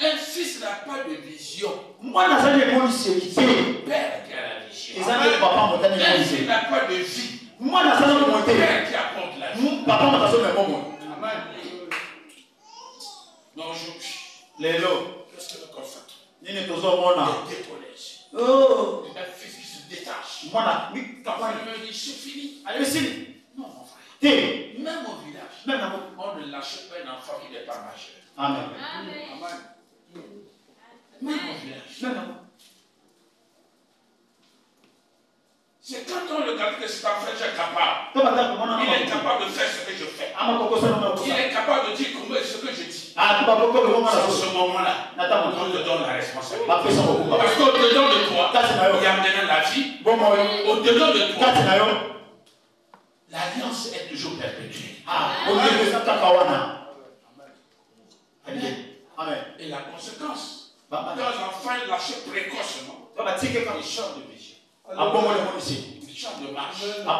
Un fils n'a pas de vision. C'est le Père qui a la vision. Un fils n'a pas de vie. C'est le Père qui apporte la vie. Mais aujourd'hui, qu'est-ce que nous constatons? Il y a des collèges. Un fils qui se détache. Quand il me dit c'est fini. Allez, non, mon frère. Même au village, on ne lâche pas un enfant qui n'est pas majeur. Amen. Même au village. C'est quand on regarde que cet enfant est capable. Il est capable de faire ce que je fais. Il est capable de dire ce que je dis. C'est à ce moment-là qu'on te donne la responsabilité. Parce qu'au-dedans de toi, il y a maintenant la vie. Au-dedans de toi, l'alliance est toujours perpétuelle. Et la conséquence, quand l'enfant est lâché précocement, il change de vision. Il change de marche. En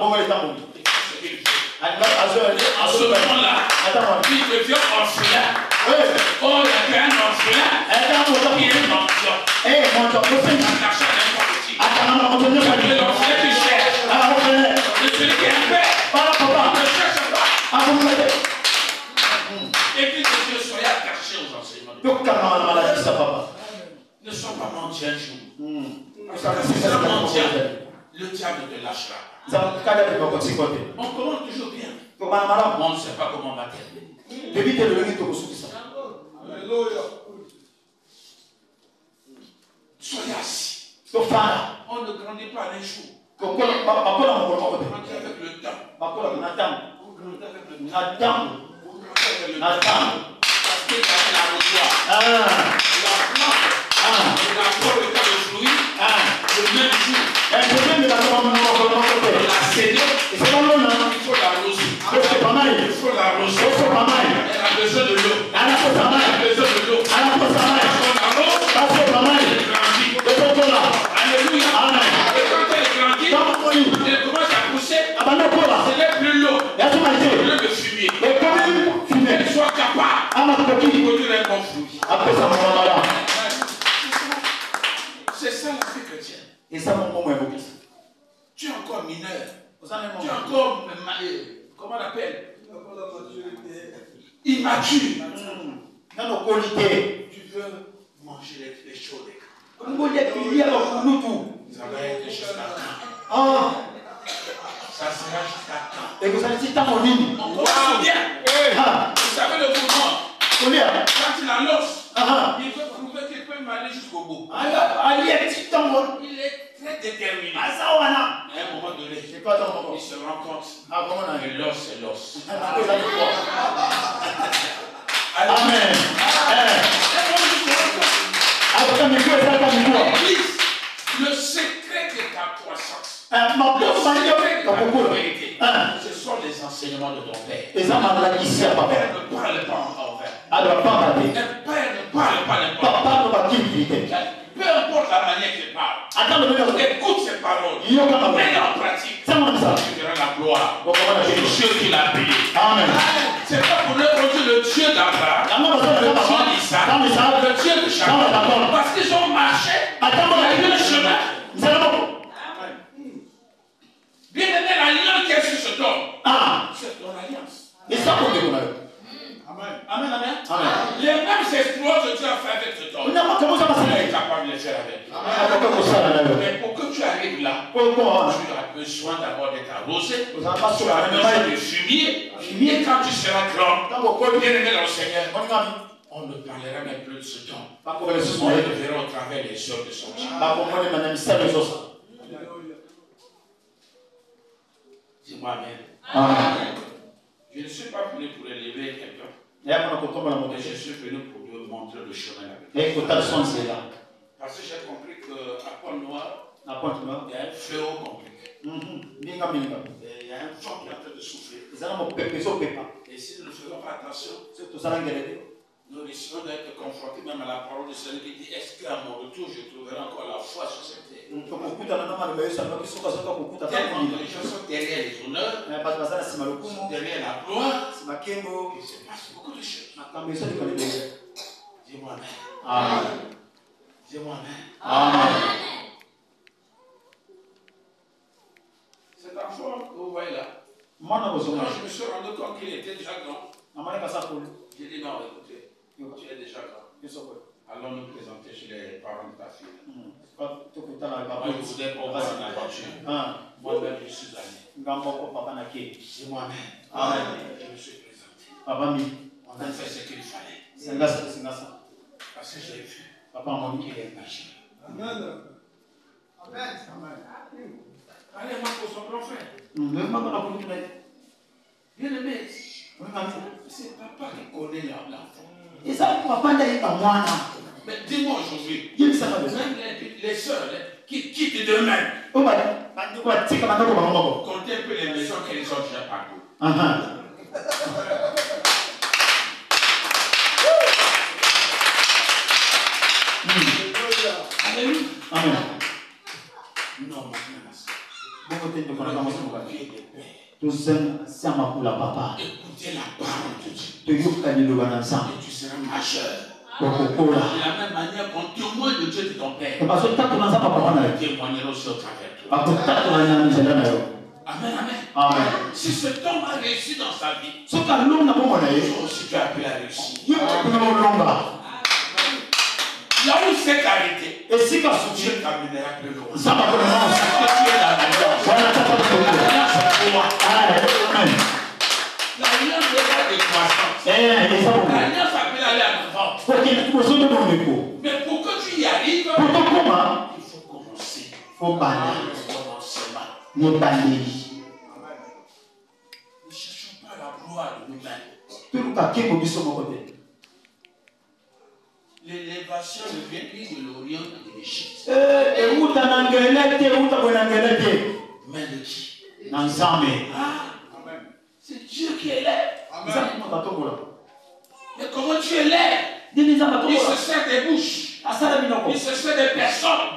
ce moment-là, il devient orphelin. Oh, il y a un orphelin qui est mendiant. Il est attaché à n'importe qui. C'est l'orphelin qui cherche. C'est celui qui est un père. Ne cherche pas. Église de Dieu, soyez attachés aux enseignements. Ne sois pas mendiant un jour. Parce que si tu es mendiant, le diable te lâchera. On commence toujours bien. On ne sait pas comment on va terminer. Alléluia. Soyez assis. On ne grandit pas un jour. On grandit avec le temps. On grandit avec le temps. Parce qu'il y a l'arrosoir. La plante. La pomme est de fruits. Le même jour. La céder. Il faut l'arroser. Il faut l'arroser. Elle a besoin de l'eau. Elle a besoin de l'eau. Alléluia. Et quand elle grandit, elle commence à pousser. Ce n'est plus l'eau. Le fumier. Elle soit capable de produire un bon fruit. C'est ça la vie chrétienne. Tu es encore mineur. Tu es encore, comment on appelle? Immature. Tu veux manger les choses. Ça va être jusqu'à quand? Ça sera jusqu'à quand? On commence bien. Vous savez le mouvement. Quand il a l'os, il veut prouver qu'il peut m'aller jusqu'au bout. Il est très déterminé. À un moment donné, il se rend compte que l'os c'est l'os. Amen. L'église, le secret de ta croissance, ce sont les enseignements de ton père. Ton père ne parle pas envers. Un père ne parle pas n'importe. Peu importe la manière qu'il parle, écoute ses paroles, mets en pratique, tu verras la gloire du Dieu qui l'a appelé. C'est pas pour leur produire le Dieu d'Abraham, le Dieu d'Isaac, le Dieu de Jacob, parce qu'ils ont marché, il y a eu un chemin. Bien aimé, l'alliance qui est sur ce homme, c'est ton alliance. Amen. Les mêmes exploits que tu as fait avec cet homme, tu es capable de les faire avec. Mais pour que tu arrives là, tu as besoin d'abord d'être arrosé, tu as besoin de fumier, et quand tu seras grand, bien aimé dans le Seigneur, on ne parlera même plus de ce temps. On le verra au travers les œuvres de son Dieu. Dis-moi amen. Je ne suis pas venu pour élever quelqu'un. Mais je suis venu pour lui montrer le chemin avec lui. Parce que j'ai compris qu'à Pointe-Noire, il y a un fléau compliqué. Il y a un fond qui est en train de souffler. Et si nous ne faisons pas attention, Nous risquons d'être confrontés même à la parole de celui qui dit est-ce qu'à mon retour je trouverai encore la foi sur cette terre? Tellement que les gens sont derrière les honneurs, derrière la gloire, il se passe beaucoup de choses. Dis-moi Amen. Amen. Dis-moi Amen. Amen. Cet enfant que vous voyez là, quand je me suis rendu compte qu'il était déjà grand, j'ai dit non, écoutez, tu es déjà grand. Allons nous présenter chez les parents de ta fille. Moi, je voudrais pas voir une aventure. Moi-même, je suis allé. Dis-moi Amen. Amen. Je me suis présenté. Papa, On a fait ce qu'il fallait. Parce que je l'ai vu. Il est magique. Amen. Amen. Allez, moi, pour son grand frère. Bien aimé, c'est papa qui connaît l'enfant. Mais dis-moi aujourd'hui, même les soeurs qui quittent d'eux-mêmes, comptez un peu les maisons qu'elles ont déjà partout. Alléluia. Amen. Non, maintenant, Écoutez la parole de Dieu. Et tu seras majeur. De la même manière qu'on témoigne le Dieu de ton père, témoignera aussi au travers de toi. Amen, amen. Amen. Si cet homme a réussi dans sa vie, Toi aussi tu as pu la réussir. Là où c'est arrêté, Dieu t'amènera plus loin. Parce que tu es dans l'alliance n'est pas de croissance. L'alliance s'appelle aller en avant. Mais pour que tu y arrives, il faut commencer. Ne cherchons pas la gloire de nous-mêmes. L'élévation ne vient ni de l'Orient ni de l'Égypte. Mais de qui? C'est Dieu qui élève. Mais comment tu élèves? Il se sert des bouches. Il se sert des personnes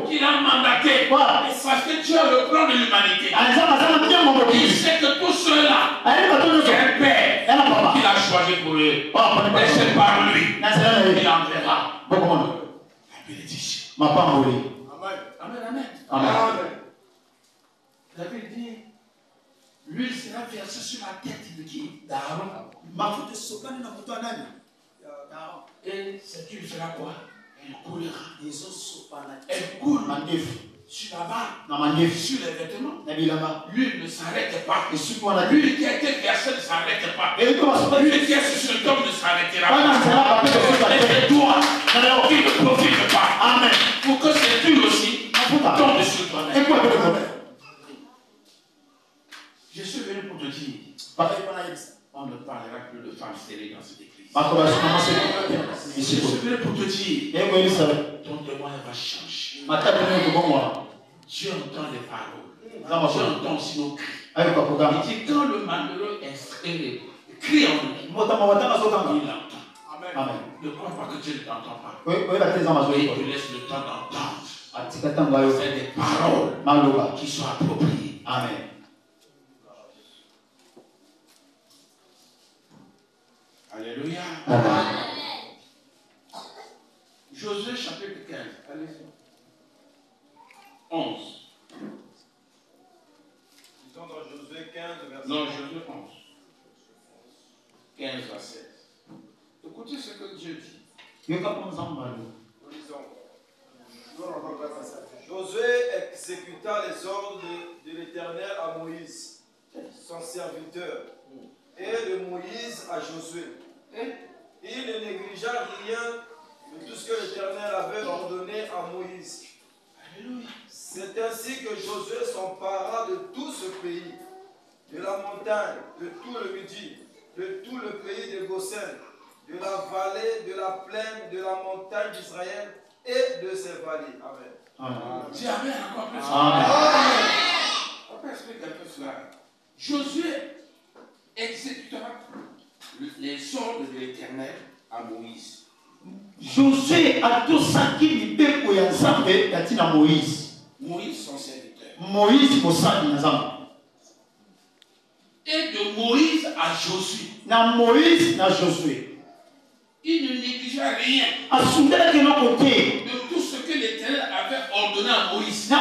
qu'il a mandatées. Parce que Dieu a le plan de l'humanité. Il sait que tous ceux-là, c'est un père qu'il a choisi pour eux. Et c'est par lui qu'il enverra la bénédiction. Amen, amen. David dit, l'huile sera versée sur la tête de qui? d'Aaron. Et cette huile fera quoi? Elle coulera. Elle coule sur la barbe, sur les vêtements. L'huile ne s'arrête pas. L'huile qui a été versée ne s'arrête pas. L'huile qui est sur cet homme ne s'arrêtera pas. Et c'est toi qui ne profite pas. Amen. Pour que cette huile aussi tombe sur toi-même. Je suis venu pour te dire, on ne parlera plus de femmes stériles dans cette église. Je suis venu pour te dire, ton témoin va changer. Dieu entend les paroles. Dieu entend aussi nos cris. Il dit quand le malheureux crie en lui, il entend. Ne crois pas que Dieu ne t'entend pas. Il te laisse le temps d'entendre. C'est des paroles qui sont appropriées. Amen. Alléluia. Josué chapitre 15. Allez-y. 11. Disons dans Josué 15, verset Non, Josué 11. 15 à 16. Écoutez ce que Dieu dit. Nous lisons. Josué exécuta les ordres de l'Éternel à Moïse, son serviteur, et de Moïse à Josué. Il ne négligea rien de tout ce que l'Éternel avait ordonné à Moïse. Alléluia. C'est ainsi que Josué s'empara de tout ce pays, de la montagne, de tout le Midi, de tout le pays de Goshen, de la vallée, de la plaine, de la montagne d'Israël et de ses vallées. Amen. Dis Amen encore plus. Amen. On peut expliquer un peu cela. Josué exécutera les ordres de l'Éternel à Moïse. Josué a tout ça qui libère pour ensemble à Moïse. Moïse, son serviteur. Moïse, pour ça, et de Moïse à Josué. Na Moïse, na Josué. Il ne négligea rien de tout ce que l'Éternel avait ordonné à Moïse.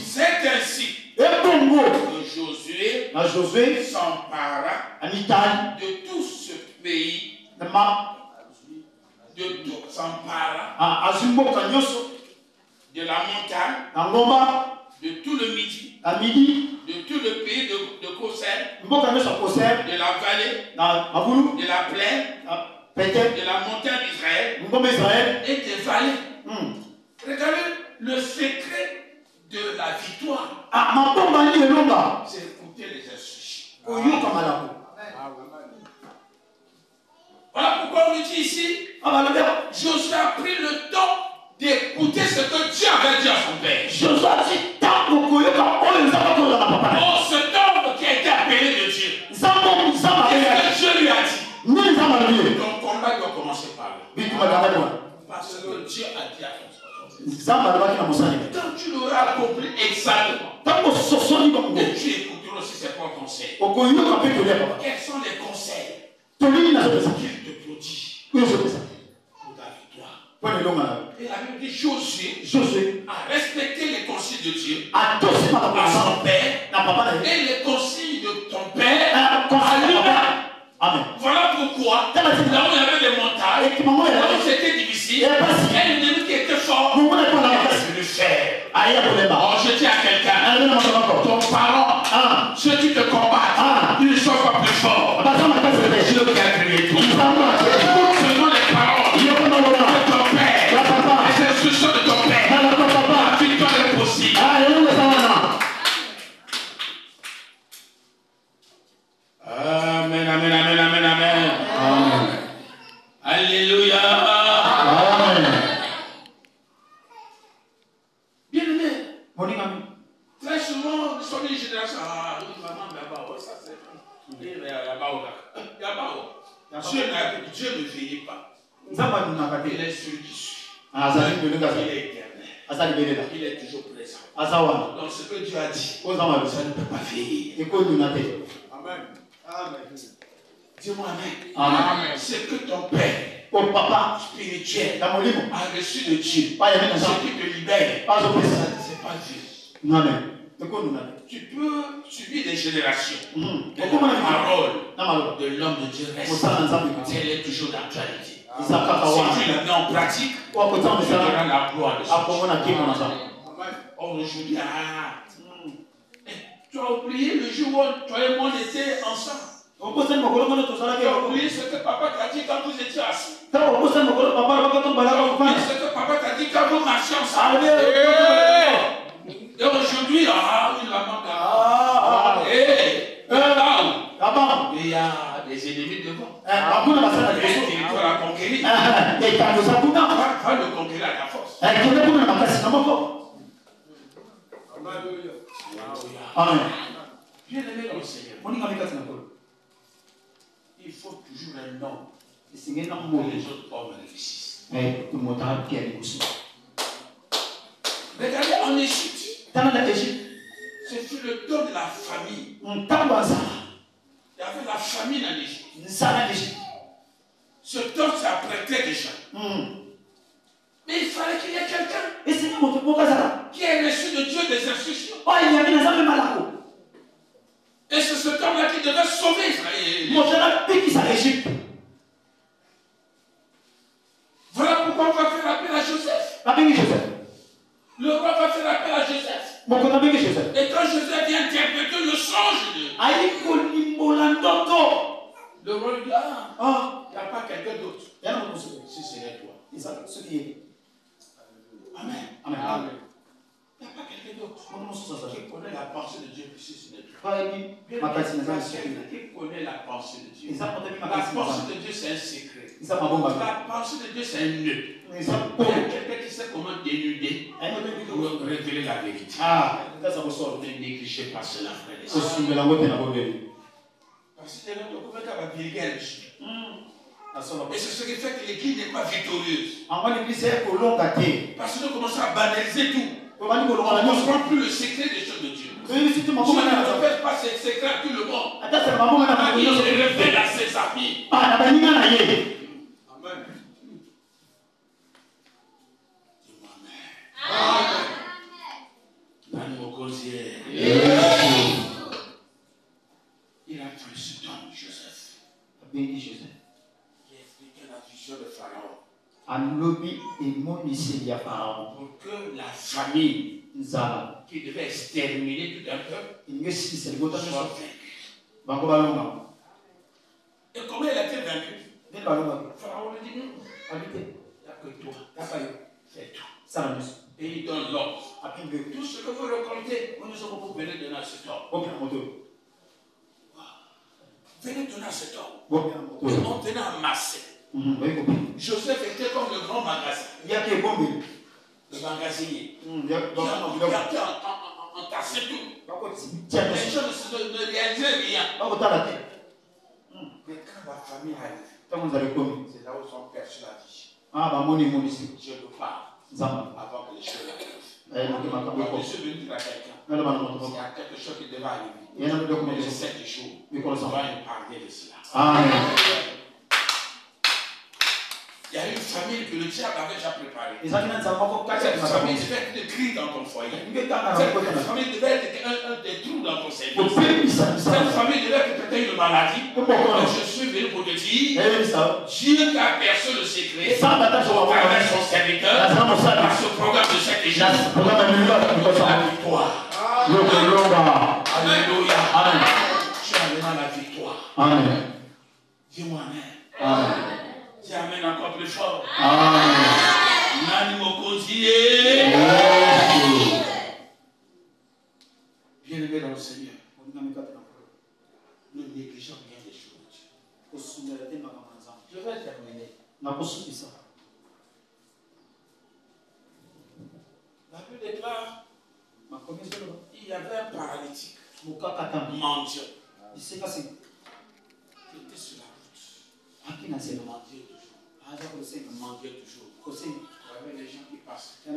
C'est ainsi que Josué s'empara de tout ce pays, de la montagne, de tout le Midi, de tout le pays de Kosel, de la vallée, de la plaine, de la montagne d'Israël et des vallées. Regardez le secret de la victoire. C'est écouter les instructions. Voilà pourquoi on dit ici, Josué a pris le temps d'écouter ce que Dieu avait dit à son père. Oh, cet homme qui a été appelé de Dieu. Qu'est-ce que Dieu lui a dit? Ton combat doit commencer par là. Parce que Dieu a dit à ton père. Quand tu l'auras accompli exactement, et tu écouteras aussi ses propres conseils. Quels sont les conseils qu'il te prodige pour ta victoire? Et la Bible dit Josué a respecté les consignes de Dieu à son père et les consignes de ton père à lui-même. Voilà pourquoi, là où il y avait des montagnes, là où c'était difficile, et l'ennemi qui était fort, il a le faire. Oh, je dis à quelqu'un, ton parent, ceux qui te combattent, ils ne sont pas plus forts. Dieu qui a créé tout. Selon les paroles de ton père, les instructions de ton père, la victoire est possible. Amen, amen, amen, amen, amen. Amen. Alléluia. Amen. Bien-aimé, très souvent, nous sommes une génération. Ah, oui, maman, là-bas, ça c'est. Dieu ne vieillit pas. Il est celui qui suit. Il est éternel. Il est toujours présent. Donc ce que Dieu a dit, ça ne peut pas vieillir. Amen. Amen. Dis-moi Amen. Amen. C'est que ton père, papa spirituel, a reçu de Dieu. Ce qui te libère, c'est pas Dieu. Amen. Tu peux subir des générations. La parole de l'homme de Dieu reste. Elle est toujours d'actualité. Si tu la mets en pratique, tu auras la gloire de Dieu. Or aujourd'hui, tu as oublié le jour où toi et moi on était ensemble. Tu as oublié ce que papa t'a dit quand vous étiez assis. Tu as oublié ce que papa t'a dit quand vous marchiez ensemble. Et aujourd'hui, il la manque. Il y a des ennemis devant. Un territoire à conquérir. Va le conquérir à ta force. Amen. Bien-aimé dans le Seigneur, il faut toujours un nom pour les autres hommes réussissent. Regardez en Égypte. Ce fut le temps de la famille. Il y avait la famine en Égypte. Ce temps s'apprêtait déjà. Mais il fallait qu'il y ait quelqu'un qui ait reçu de Dieu des instructions. Et c'est ce temps-là qui devait sauver Israël. Voilà pourquoi on va faire appel à Joseph. Le roi va faire appel à Joseph. Et quand Joseph vient interpréter le songe de le roi lui dit, il n'y a pas quelqu'un d'autre. Si c'est toi. Amen. Amen. Amen. Il n'y a pas quelqu'un d'autre qui connaît la pensée de Dieu plus si ce n'est toi. Qui connaît la pensée de Dieu. La pensée de Dieu, c'est un secret. La pensée de Dieu, c'est un nœud. Il y a quelqu'un qui sait comment dénuder pour révéler la vérité. Ne négligez pas cela, frère et sœurs. Et c'est ce qui fait que l'église n'est pas victorieuse. Parce que nous commençons à banaliser tout. On ne comprend plus le secret des choses de Dieu. Dieu ne révèle pas ses secrets à tout le monde. Il les révèle à ses amis. Amen. Il a pris ce homme, Joseph. Béni Joseph. Il a expliqué la vision de Pharaon. Pour que la famille qui devait exterminer tout un peuple soit vaincue. Et comment il a été vaincu? Pharaon lui dit non. Il n'y a que toi. C'est tout. Et il donne l'ordre. Tout ce que vous récoltez, vous venez donner à cet homme. Venez donner à cet homme. Et on venait amasser. Joseph était comme le grand magasin. Le magasinier. Il a entassé tout. Les choses ne réalisaient rien. Mais quand la famille arrive, c'est là où son père se l'a dit. Je le parle avant que les choses arrivent. Je suis venu dire à quelqu'un. Il y a quelque chose qui devait arriver. Mais les 7 jours, on va parler de cela. Amen. Il y a une famille que le diable avait déjà préparée. Cette famille devait être de cris dans ton foyer. Cette famille devait être un des trous dans ton cerveau. Cette famille devait être peut-être une maladie. Je suis venu pour te dire, Dieu qui a perçu le secret, au travers son serviteur, par ce programme de cette église, la victoire. Alléluia. Tu as maintenant la victoire. Amen. Dis-moi Amen. Amen. Dis Amen encore plus fort. Amen. Nani Mokozié. Bien-aimé dans le Seigneur, ne négligeons rien des choses de Dieu. Je vais terminer. La Bible déclare il y avait un paralytique mendiant qui était sur la route. Il mendiait toujours. Il y avait des gens qui passaient, qui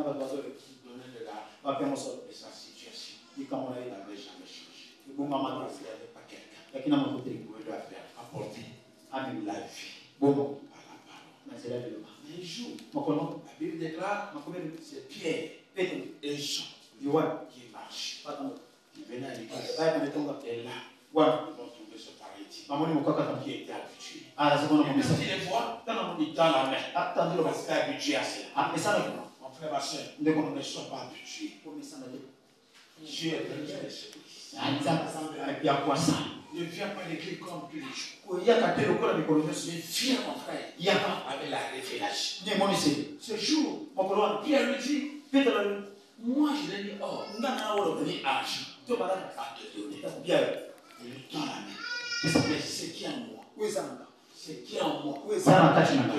donnaient de l'argent. Et sa situation n'avait jamais changé. Il n'y avait pas quelqu'un qui doit faire apporter la vie par la parole. Mais un jour, la Bible déclare c'est Pierre et Jean qui marchent. Qui venaient à l'église. Et là, ils vont trouver ce paralytique qui était habitué. Et quand il les voit, il tend la main. Parce qu'il est habitué à cela. Mon frère, ma soeur, ne sois pas habitué. Dieu est venu à l'église. Ne viens pas à l'église comme tous les jours. Mais viens, mon frère, avec la révélation. Ce jour, Pierre lui dit, moi je l'ai dit, oh, donner argent à te donner. Il lui tend la main. Mais c'est qui en moi? C'est qui en moi? Je te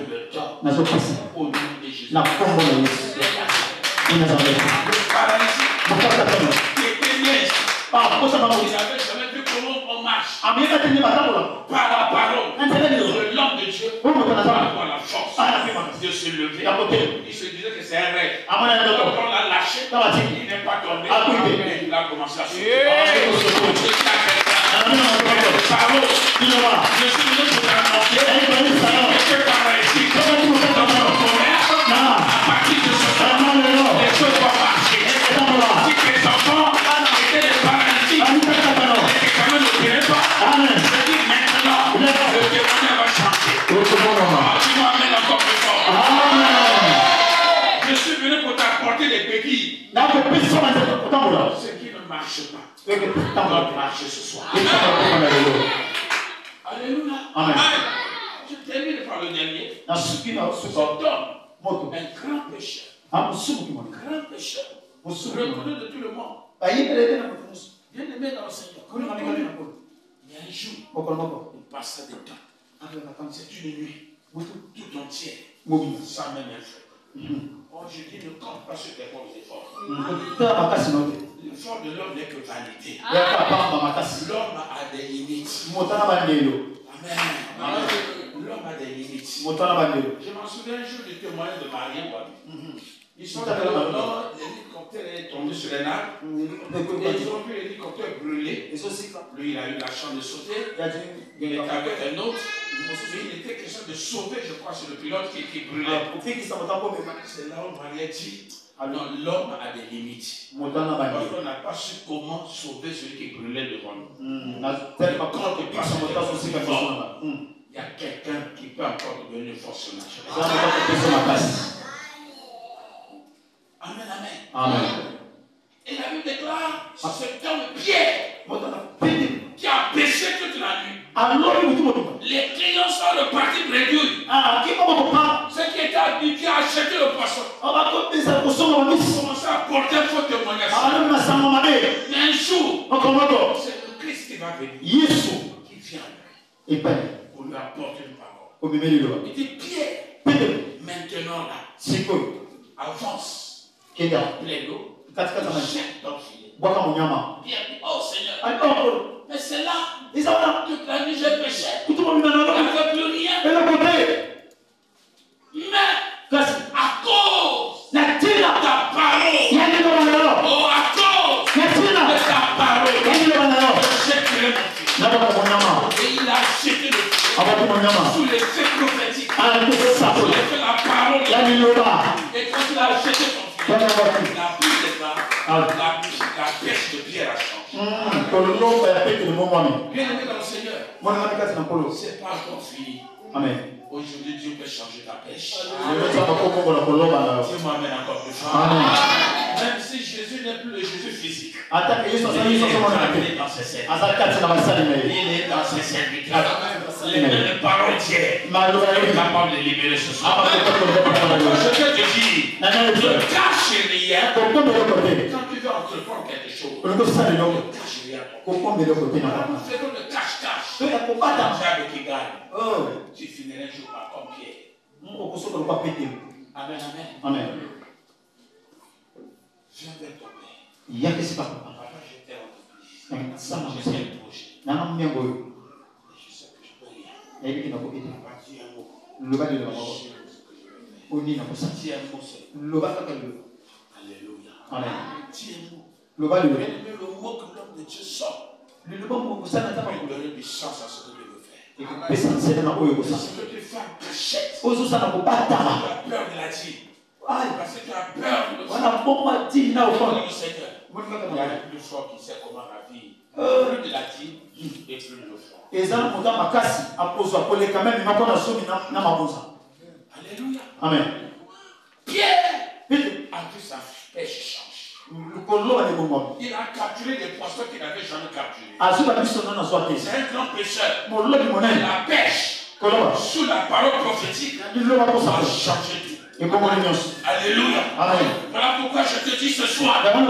le donne. Au nom de Jésus. Le paralytique qui était né ici. Il n'avait jamais vu comment on marche. Par la parole de l'homme de Dieu, pour avoir la force de se lever. Il se disait que c'est un rêve. Quand on l'a lâché, il n'est pas tombé. Il a commencé à sauter. Parole. Je suis venu pour t'annoncer que paralytique dans ton commerce, à partir de ce moment, les choses vont marcher. Si tes enfants étaient des paralytiques, et quand même ne tiennent pas, je dis maintenant, le témoignage va changer. Dis-moi amen encore plus fort. Je suis venu pour t'apporter des béquilles. Ce qui ne marche pas doit marcher ce soir. Alléluia. Amen. Je termine par le dernier. Cet homme, un grand pécheur. Grand pécheur. Reconnu de tout le monde. Bien aimé dans le Seigneur. Il y a un jour, il passa des temps. C'est une nuit. Tout entière. Sans même un frère. Oh, je dis, ne compte pas sur tes propres efforts. L'effort de l'homme n'est que vanité. L'homme a des limites. Amen. L'homme a des limites. Je m'en souviens un jour du témoignage de Marie. Ils sont dans le nord, l'hélicoptère est tombé sur les arbres. Et ils ont vu l'hélicoptère brûler. Lui, il a eu la chance de sauter. Il était avec un autre. Il était question de sauver, je crois, sur le pilote qui brûlait. C'est là où Marie a dit, non, l'homme a des limites. On n'a pas su comment sauver celui qui brûlait devant nous. Quand il passe il y a quelqu'un qui peut encore devenir force naturelle. Amen, amen. Amen. Et la Bible déclare, cet homme Pierre, qui a péché toute la nuit. Les clients sont repartis prédits. Ceux qui étaient habitués à acheter le poisson commencent à porter un faux témoignage. Mais un jour, c'est le Christ qui va venir. Qui vient. On lui apporte une parole. Il dit, Pierre, maintenant là, avance. Plein d'eau. Jette ton filet. Pierre dit, oh Seigneur, mais c'est là. Toute la nuit j'ai péché. Il n'y avait plus rien. Mais à cause de ta parole, oh à cause de ta parole, je jetterai mon filet. Et il a jeté le filet sous l'effet prophétique, sous l'effet de la parole. Et quand il a jeté son filet, la pluie déclare, la pêche de Pierre a changé. Bien aimé dans le Seigneur, c'est pas encore fini. Amen. Aujourd'hui, Dieu peut changer ta pêche. Dis-moi amen encore plus fort. Même si Jésus n'est plus le Jésus physique, il est dans ses serviteurs. Il est dans ses serviteurs. Les paroles tiers est capable de libérer ce soir. Je peux te dire, ne cache rien. Quand tu veux entreprendre quelque chose, ne cache rien. Faisons le cache-cache. Jamais qui gagne. Tu finiras un jour par comme Pierre. Amen, amen. Je vais tomber. Papa, j'étais en entreprise. J'étais un projet. Je sais que je peux rien. Papa, dis un mot. Dis un mot seul. Alléluia. Amen. Dis un mot. Le mot que l'homme de Dieu sort. Il donne du sens à ce que Dieu veut faire. Ce que tu fais en cachette. Tu as peur de la dire. Parce que tu as peur de le Seigneur. Il y a le plus fort qui sait comment la vie. Plus de la dire et plus de le faire. Alléluia. Amen. Pierre a vu sa pêche change. Il a capturé des poissons qu'il n'avait jamais capturés. C'est un grand pêcheur. La pêche sous la parole prophétique a changé tout. Alléluia. Voilà pourquoi je te dis ce soir, il y a une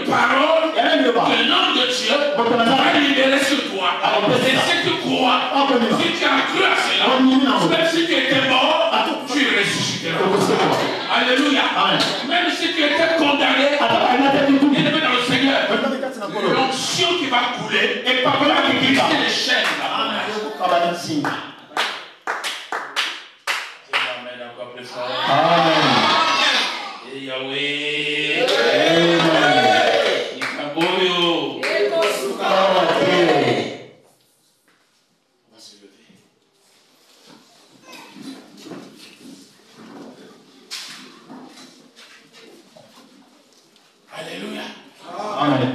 parole que l'homme de Dieu va libérer sur toi. Et si tu crois, si tu as cru à cela, même si tu étais mort, tu ressusciteras. Alléluia. Même si tu étais condamné, bien aimé dans le Seigneur, l'onction qui va couler et par là qui briser les chaînes. Amen. Et Yahweh. On va se lever. Alléluia. Amen.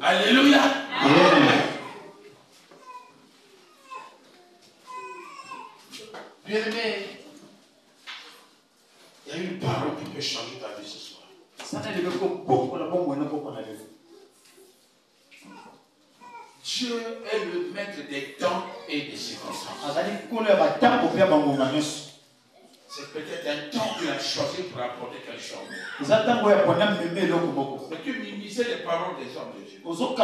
Alléluia. Amen. Bien-aimé, il y a une parole qui peut changer ta vie ce soir. Dieu est le maître des temps et des circonstances. C'est peut-être un temps qu'il a choisi pour apporter quelque chose. Mais tu minimisais les paroles des hommes de Dieu. Tu prenais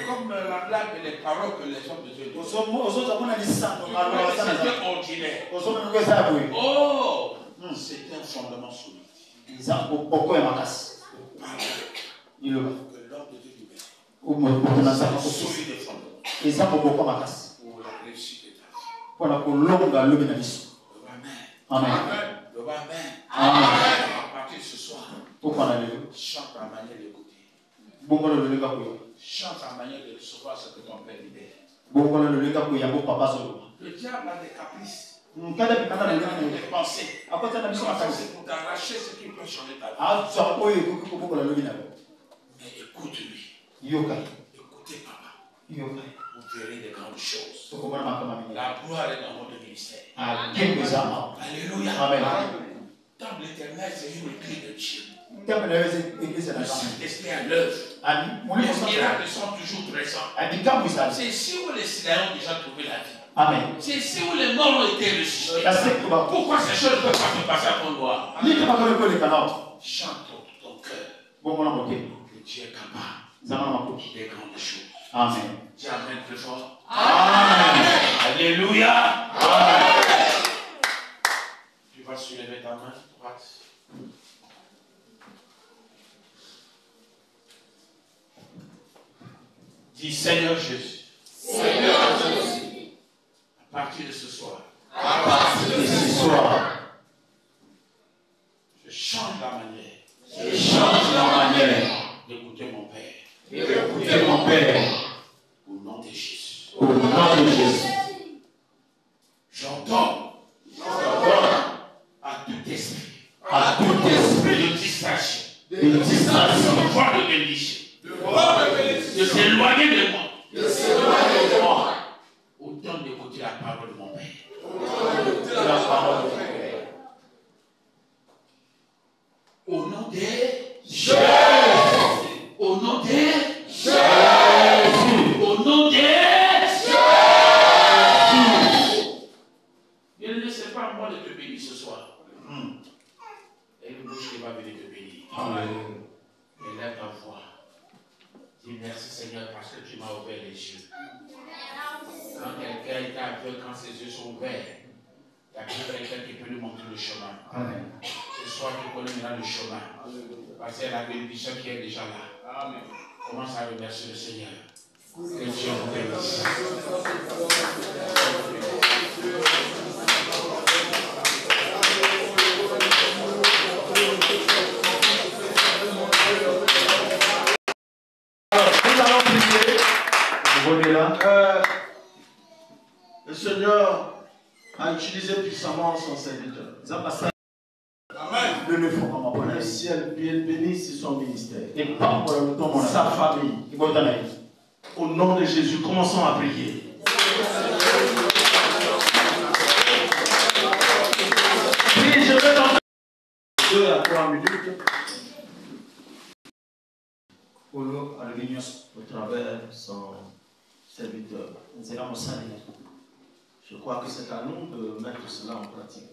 comme la blague les paroles que les hommes de Dieu disent. C'était ordinaire. Oh, c'était un fondement solide. Que l'homme de Dieu libère. Souris des fondements. Pour la réussite de ta vie. Amen. Amen. Amen. À partir de ce soir, chante la manière d'écouter. Chante la manière de recevoir ce que ton père libère. Le diable a des caprices. Des pensées. Pour t'arracher ce qui peut changer ta vie. Mais écoute-lui. Écoutez papa. Vous verrez des grandes choses. La gloire est dans votre ministère. Alléluia. Dans l'éternel, c'est une clé de Dieu. Le Saint-Esprit à l'œuvre. Les miracles sont toujours présents. C'est ici où les Syriens ont déjà trouvé la vie. Amen. C'est ici où les morts ont été ressuscités. Pourquoi ces choses ne peuvent pas se passer à ton droit? Chante ton cœur. Que Dieu est capable des grandes choses. Amen. Dis Amen plus fort. Amen. Alléluia. Amen. Tu vas soulever ta main droite. Dis Seigneur Jésus. Seigneur Jésus. À partir de ce soir. À partir de ce soir. Je change la manière. Je change la manière d'écouter mon Père. d'écouter mon Père. Au nom de Jésus. Au nom de Jésus. J'entends à tout esprit. À tout esprit De distraction. de distraction. De voir de bénédiction. De s'éloigner de moi. Autant d'écouter la parole de mon Père. La parole de Père. Au nom de Jésus. Au nom de Jésus. Au nom de Jésus. Bien, ne sais pas moi de te bénir ce soir. Et une bouche qui va venir te bénir. Amen. Élève ta voix. Dis merci Seigneur parce que tu m'as ouvert les yeux. Quand quelqu'un est aveugle, quand ses yeux sont ouverts, il y a quelqu'un qui peut lui montrer le chemin. Amen. Ce soir, tu connais maintenant le chemin. Parce qu'il y a la bénédiction qui est déjà là. Amen. Commence à remercier le Seigneur. Que Dieu vous bénisse. Nous allons prier. Vous venez là. Le Seigneur a utilisé puissamment son serviteur. Amen. Le ciel bénisse son ministère. Et pas pour le temps, Sa famille. Au nom de Jésus, commençons à prier. Oui, je vais dans 2 à 3 minutes. Au travers son serviteur. Je crois que c'est à nous de mettre cela en pratique.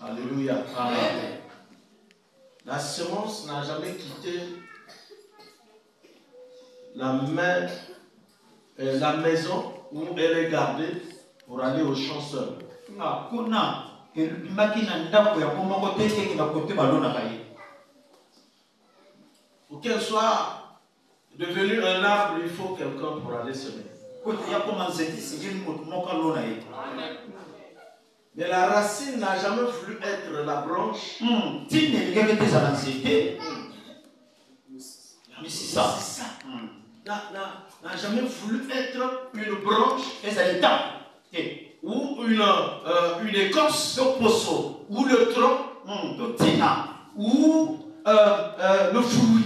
Alléluia. Amen. La semence n'a jamais quitté la maison où elle est gardée pour aller au champ seul. Pour qu'elle soit devenue un arbre, il faut quelqu'un pour aller semer. Mais la racine n'a jamais voulu être la branche. N'a jamais voulu être une branche ou une écorce ou le tronc ou le fruit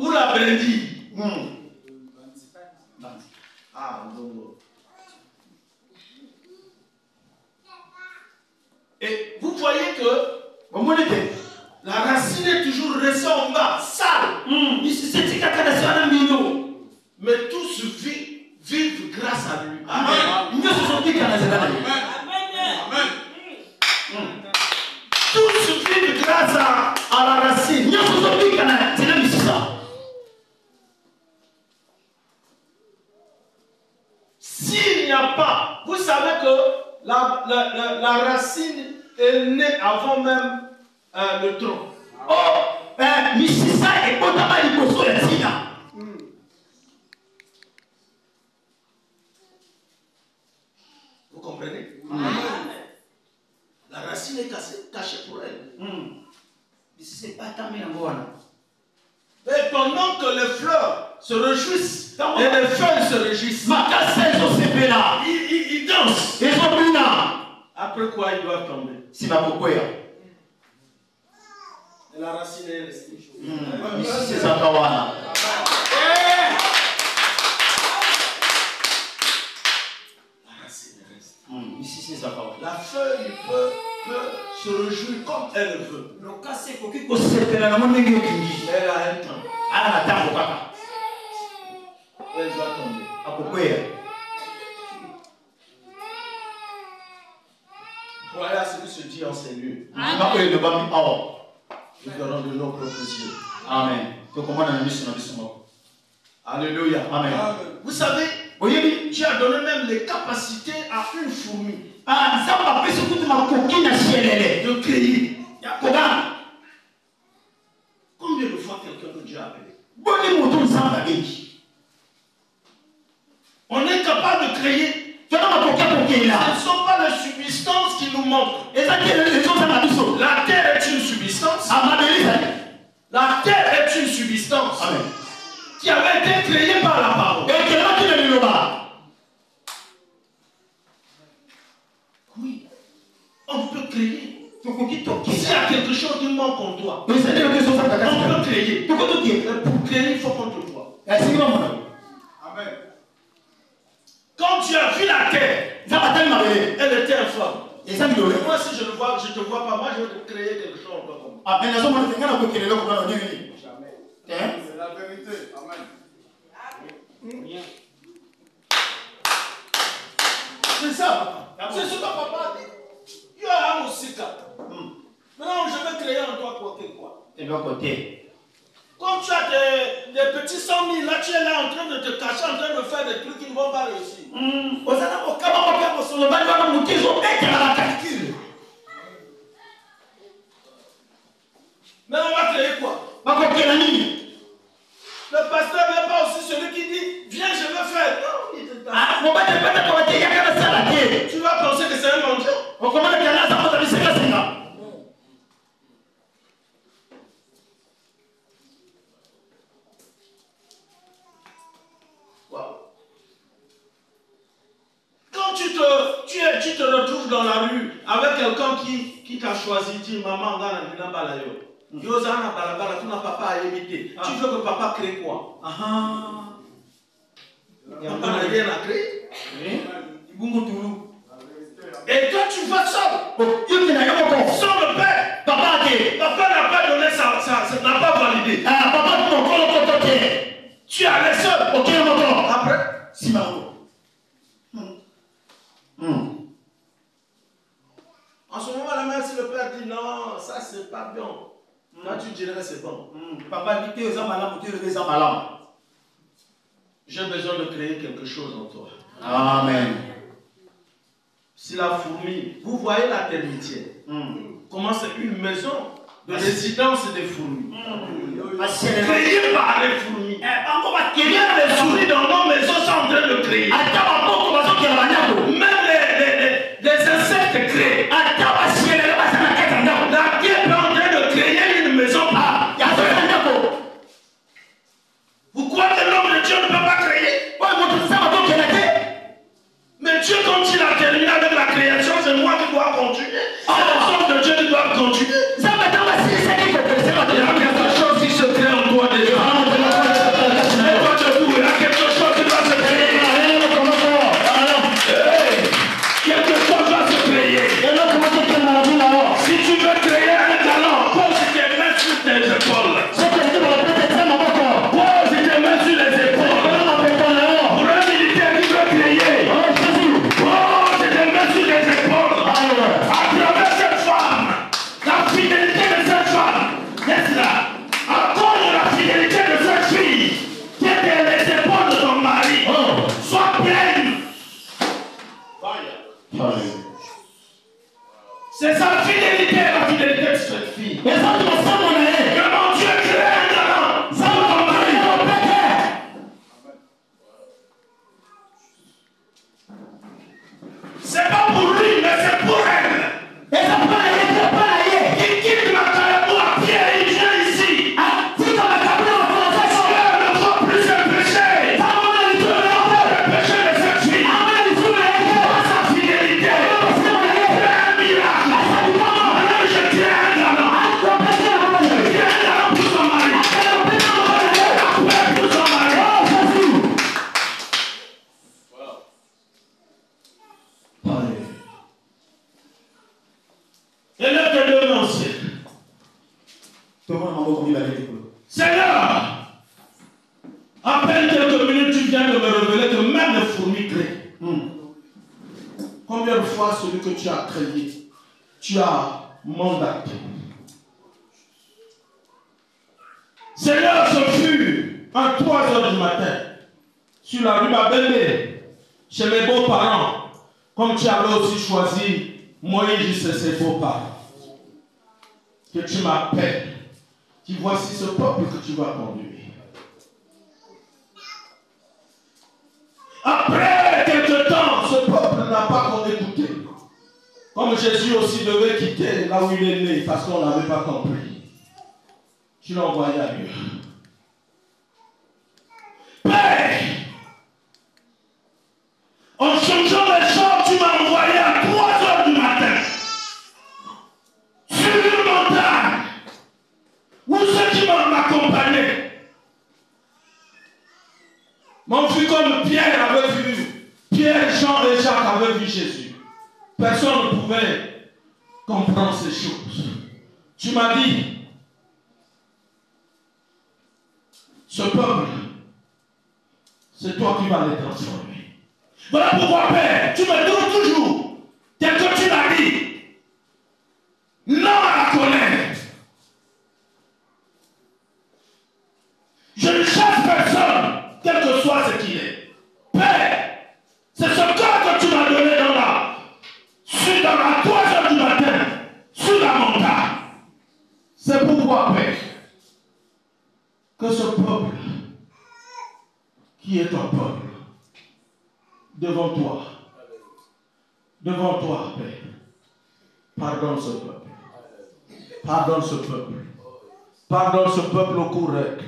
ou la brindille. Ah, non. Et vous voyez que la racine est toujours restée en bas, sale. Mais tous vivent grâce à lui. Amen. Amen. Tous vivent grâce à la racine. S'il n'y a pas, vous savez que la racine est née avant même le tronc. Or, misisa ekotama liboso ya ntina. Vous comprenez? La racine est cachée pour elle. Et pendant que les fleurs se réjouissent et les feuilles se réjouissent, ils dansent. Après quoi ils doivent tomber. Et la racine est restée. La feuille peut se réjouir comme elle veut. Elle a un temps. Elle va tomber. Pour aller à ce qui se dit en ces lieux. Nous verrons de nos propres yeux. Amen. Alléluia. Amen. Vous savez, Dieu a donné même les capacités à une fourmi de créer. Combien de fois quelqu'un que Dieu a appelé? On est capable de créer. Ce ne sont pas les substances qui nous manquent. La terre est une substance. La terre est une substance qui avait été créée par la parole. Oui, on peut créer. S'il y a quelque chose qui manque en toi, on peut créer. Pour créer, il faut qu'on te voie. Amen. Quand tu as vu la terre, elle était informe. Moi, si je ne te vois pas, moi je vais te créer quelque chose en toi comme ça. C'est la vérité. Amen. C'est ça. C'est ce que papa dit. Tu as un musika. Maintenant, je vais créer en toi quoi que quoi. Quand tu as des petits 100 000, là tu es là en train de te cacher, en train de faire des trucs qui ne vont pas réussir. Mais on va créer quoi? Le pasteur n'est pas aussi celui qui dit viens, je vais faire. Non, il te tu vas penser que c'est un mendiant. Wow. Quand tu te retrouves dans la rue avec quelqu'un qui t'a choisi, dit maman, tu veux que papa crée quoi? Papa n'a rien à créer. Et toi tu vas seul. Sans le père. Papa n'a pas donné ça, n'a pas validé. Tu es allé seul. Après, si en ce moment-là, même si le père dit non, ça c'est pas bon. Là, tu dirais que c'est bon. J'ai besoin de créer quelque chose en toi. Amen. Si la fourmi, vous voyez la termitière, comment c'est une maison de résidence des fourmis. Créée par les fourmis. Il y a des souris dans nos maisons sont en train de créer. Même les insectes créent. La terre est en train de créer une maison. Vous croyez que l'homme de Dieu ne peut pas créer? Mais Dieu, quand il a terminé avec la création, c'est moi qui dois continuer. C'est les hommes de Dieu qui doivent continuer. Il y a quelque chose qui se crée en toi déjà. Mets-toi debout, il y a quelque chose qui doit se créer. Quelque chose doit se créer. Si tu veux créer un talent, pose tes mains sur tes épaules. Pose tes mains sur les épaules. Pour un militaire qui veut créer, pose tes mains sur les épaules. À travers cette femme, la fidélité de cette femme, n'est-ce là? À cause de la fidélité de cette fille, qui était les épaules de ton mari, sois pleine. C'est sa fidélité, la fidélité de cette fille. Que mon Dieu Seigneur, à peine quelques minutes, tu viens de me révéler que même les fourmis créent. Combien de fois celui que tu as créé, tu as mandaté? Seigneur, ce fut à 3 heures du matin, sur la rue Mabélé, chez mes beaux-parents, comme tu avais aussi choisi Moïse et ses beaux-parents, que tu m'appelles. Tu voici ce peuple que tu vas conduire. Après quelque temps, ce peuple n'a pas qu'on écouté. Comme Jésus aussi devait quitter là où il est né, parce qu'on n'avait pas compris. Tu l'as envoyé ailleurs. Père, en changeant les choses, tu m'as envoyé à 3 heures du matin. Sur une montagne, où ceux qui m'accompagnaient m'ont vu comme Pierre avait vu, Pierre, Jean et Jacques avaient vu Jésus. Personne ne pouvait comprendre ces choses. Tu m'as dit, ce peuple, c'est toi qui vas les transformer. Voilà pourquoi, Père, tu me donnes toujours, tel que tu l'as dit, non à la colère. Je ne chasse personne, quel que soit ce qu'il est. Père, c'est ce corps que tu m'as donné dans la 3 heures du matin, sur la montagne. C'est pourquoi, Père, que ce peuple, qui est ton peuple, devant toi, Père, pardonne ce peuple. Pardonne ce peuple. Pardonne ce peuple au correct.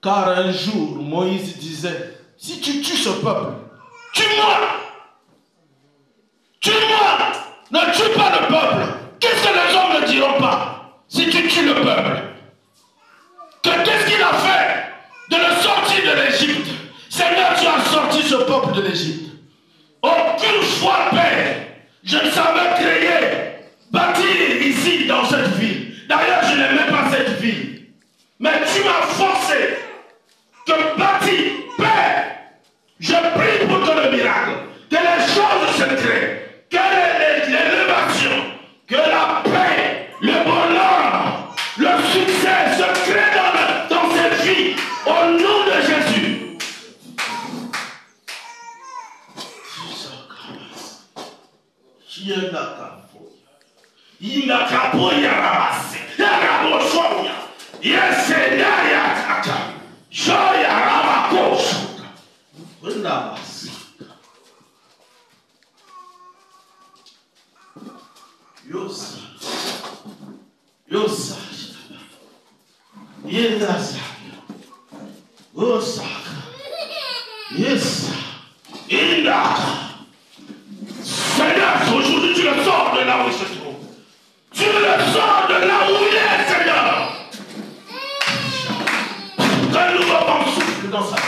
Car un jour, Moïse disait, si tu tues ce peuple, tue-moi. Tue-moi. Ne tue pas le peuple. Qu'est-ce que les hommes ne diront pas si tu tues le peuple? Qu'est-ce qu'il a fait de le sortir de l'Égypte? Seigneur, tu as sorti ce peuple de l'Égypte. Aucune fois, Père, je ne savais créer, bâtir ici, dans cette ville. D'ailleurs, je n'aimais pas cette ville. Mais tu m'as forcé de bâtir. Père, je prie pour que le miracle, que les choses se créent, que l'élévation, que la paix, le bonheur, le succès se créent dans cette vie, au nom de Jésus. Seigneur, aujourd'hui tu le sors de là où il se trouve. Tu le sors de là où il est, Seigneur. Que nous avons souffle dans sa vie.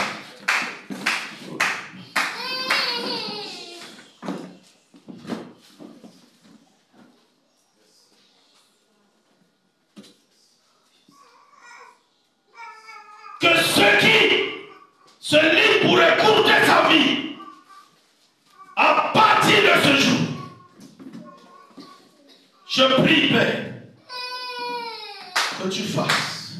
Que ceux qui se livrent pour écouter sa vie, à partir de ce jour, je prie, Père, que tu fasses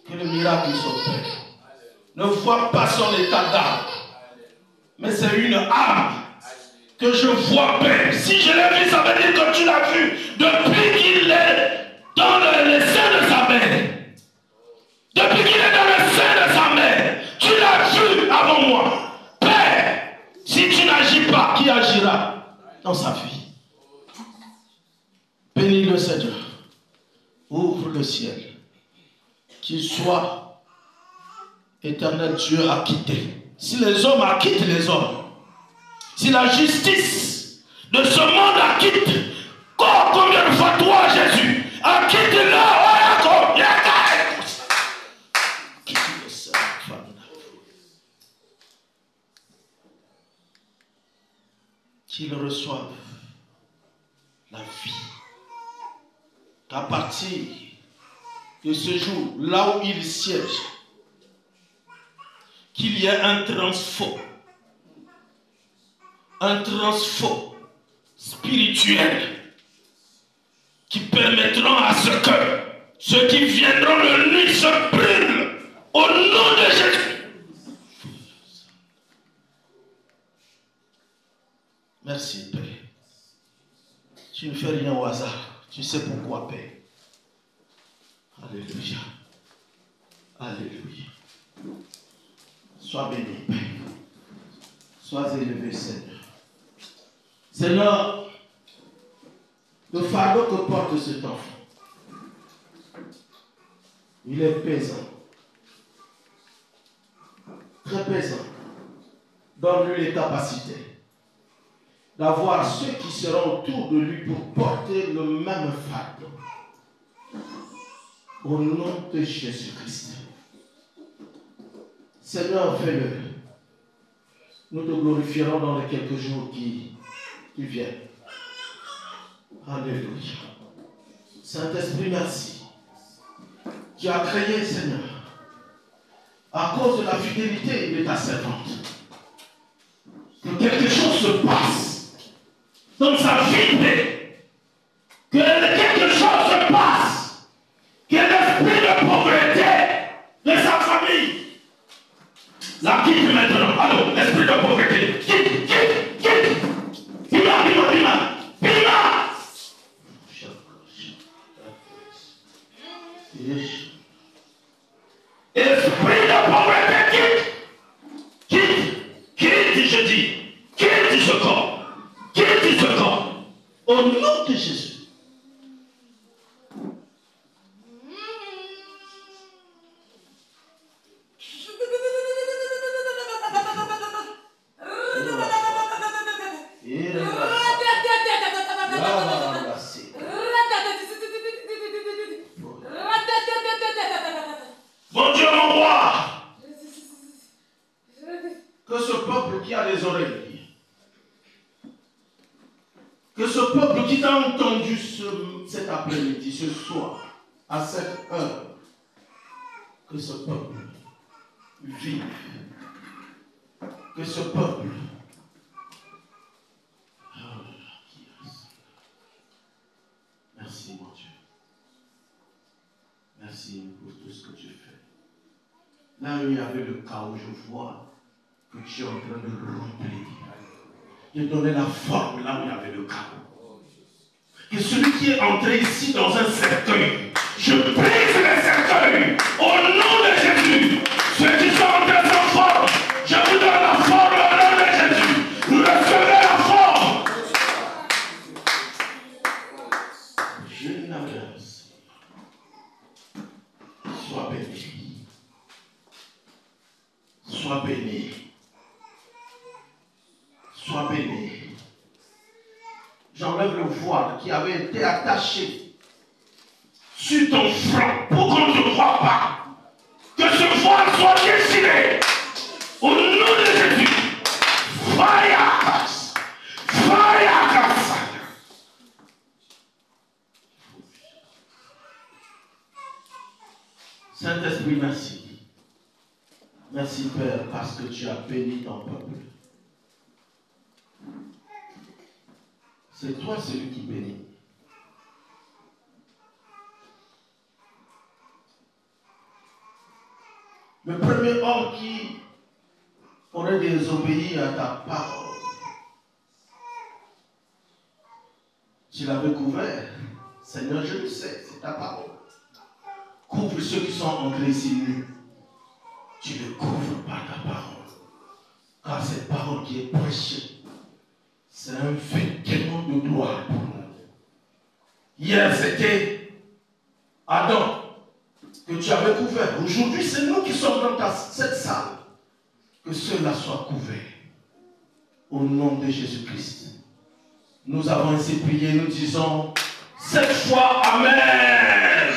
que le miracle s'opère. Ne vois pas son état d'âme, mais c'est une âme que je vois, Père. Si je l'ai vu, ça veut dire que tu l'as vu depuis qu'il est dans le sein de sa mère. Depuis qu'il est dans le sein de sa mère, tu l'as vu avant moi. Père, si tu n'agis pas, qui agira dans sa vie? Bénis le Seigneur. Ouvre le ciel. Qu'il soit éternel Dieu acquitté. Si les hommes acquittent les hommes, si la justice de ce monde acquitte, combien de fois toi, Jésus, acquitte-le, qu'ils reçoivent la vie. Qu'à partir de ce jour, là où il siège, qu'il y ait un transfo spirituel qui permettront à ce que ceux qui viendront le nuit se brûlent au nom de Jésus. Merci, Père. Tu ne fais rien au hasard. Tu sais pourquoi, Père. Alléluia. Alléluia. Sois béni, Père. Sois élevé, Seigneur. Seigneur, le fardeau que porte cet enfant, il est pesant. Très pesant. Donne-lui les capacités d'avoir ceux qui seront autour de lui pour porter le même fardeau. Au nom de Jésus-Christ. Seigneur, fais-le. Nous te glorifierons dans les quelques jours qui viennent. Alléluia. Saint-Esprit, merci. Tu as créé, Seigneur, à cause de la fidélité de ta servante, que quelque chose se passe dans sa vie, que quelque chose se passe, que l'esprit de pauvreté de sa famille la quitte maintenant. Allô, l'esprit de pauvreté, quitte. Bima. Esprit de pauvreté, quitte, je dis, quitte ce corps, au nom de Jésus. Mon Dieu, mon roi, que ce peuple qui a les oreilles, que ce peuple qui t'a entendu cet après-midi, ce soir, à cette heure, que ce peuple vive, que ce peuple merci, mon Dieu. Merci pour tout ce que tu fais. Là où il y avait le chaos, je vois que tu es en train de remplir, de donner la forme là où il y avait le chaos. Que celui qui est entré ici dans un cercueil, je brise les cercueils au nom de Jésus. Ceux qui sont entrés sans forme, je vous donne la forme au nom de Jésus. Vous recevez la forme. Je n'avance. Sois béni. Sois béni. Sois béni. J'enlève le voile qui avait été attaché sur ton front pour qu'on ne te voie pas. Que ce voile soit déchiré. Au nom de Jésus. Fire. Saint-Esprit, merci. Merci, Père, parce que tu as béni ton peuple. C'est toi celui qui bénit. Le premier homme qui aurait désobéi à ta parole, tu l'avais couvert. Seigneur, je le sais, c'est ta parole. Couvre ceux qui sont entrés ici nus. Tu les couvres par ta parole. Car cette parole qui est prêchée, c'est un vêtement de gloire pour nous. Hier, c'était Adam que tu avais couvert. Aujourd'hui, c'est nous qui sommes dans cette salle. Que cela soit couvert. Au nom de Jésus-Christ. Nous avons ainsi prié, nous disons cette fois Amen.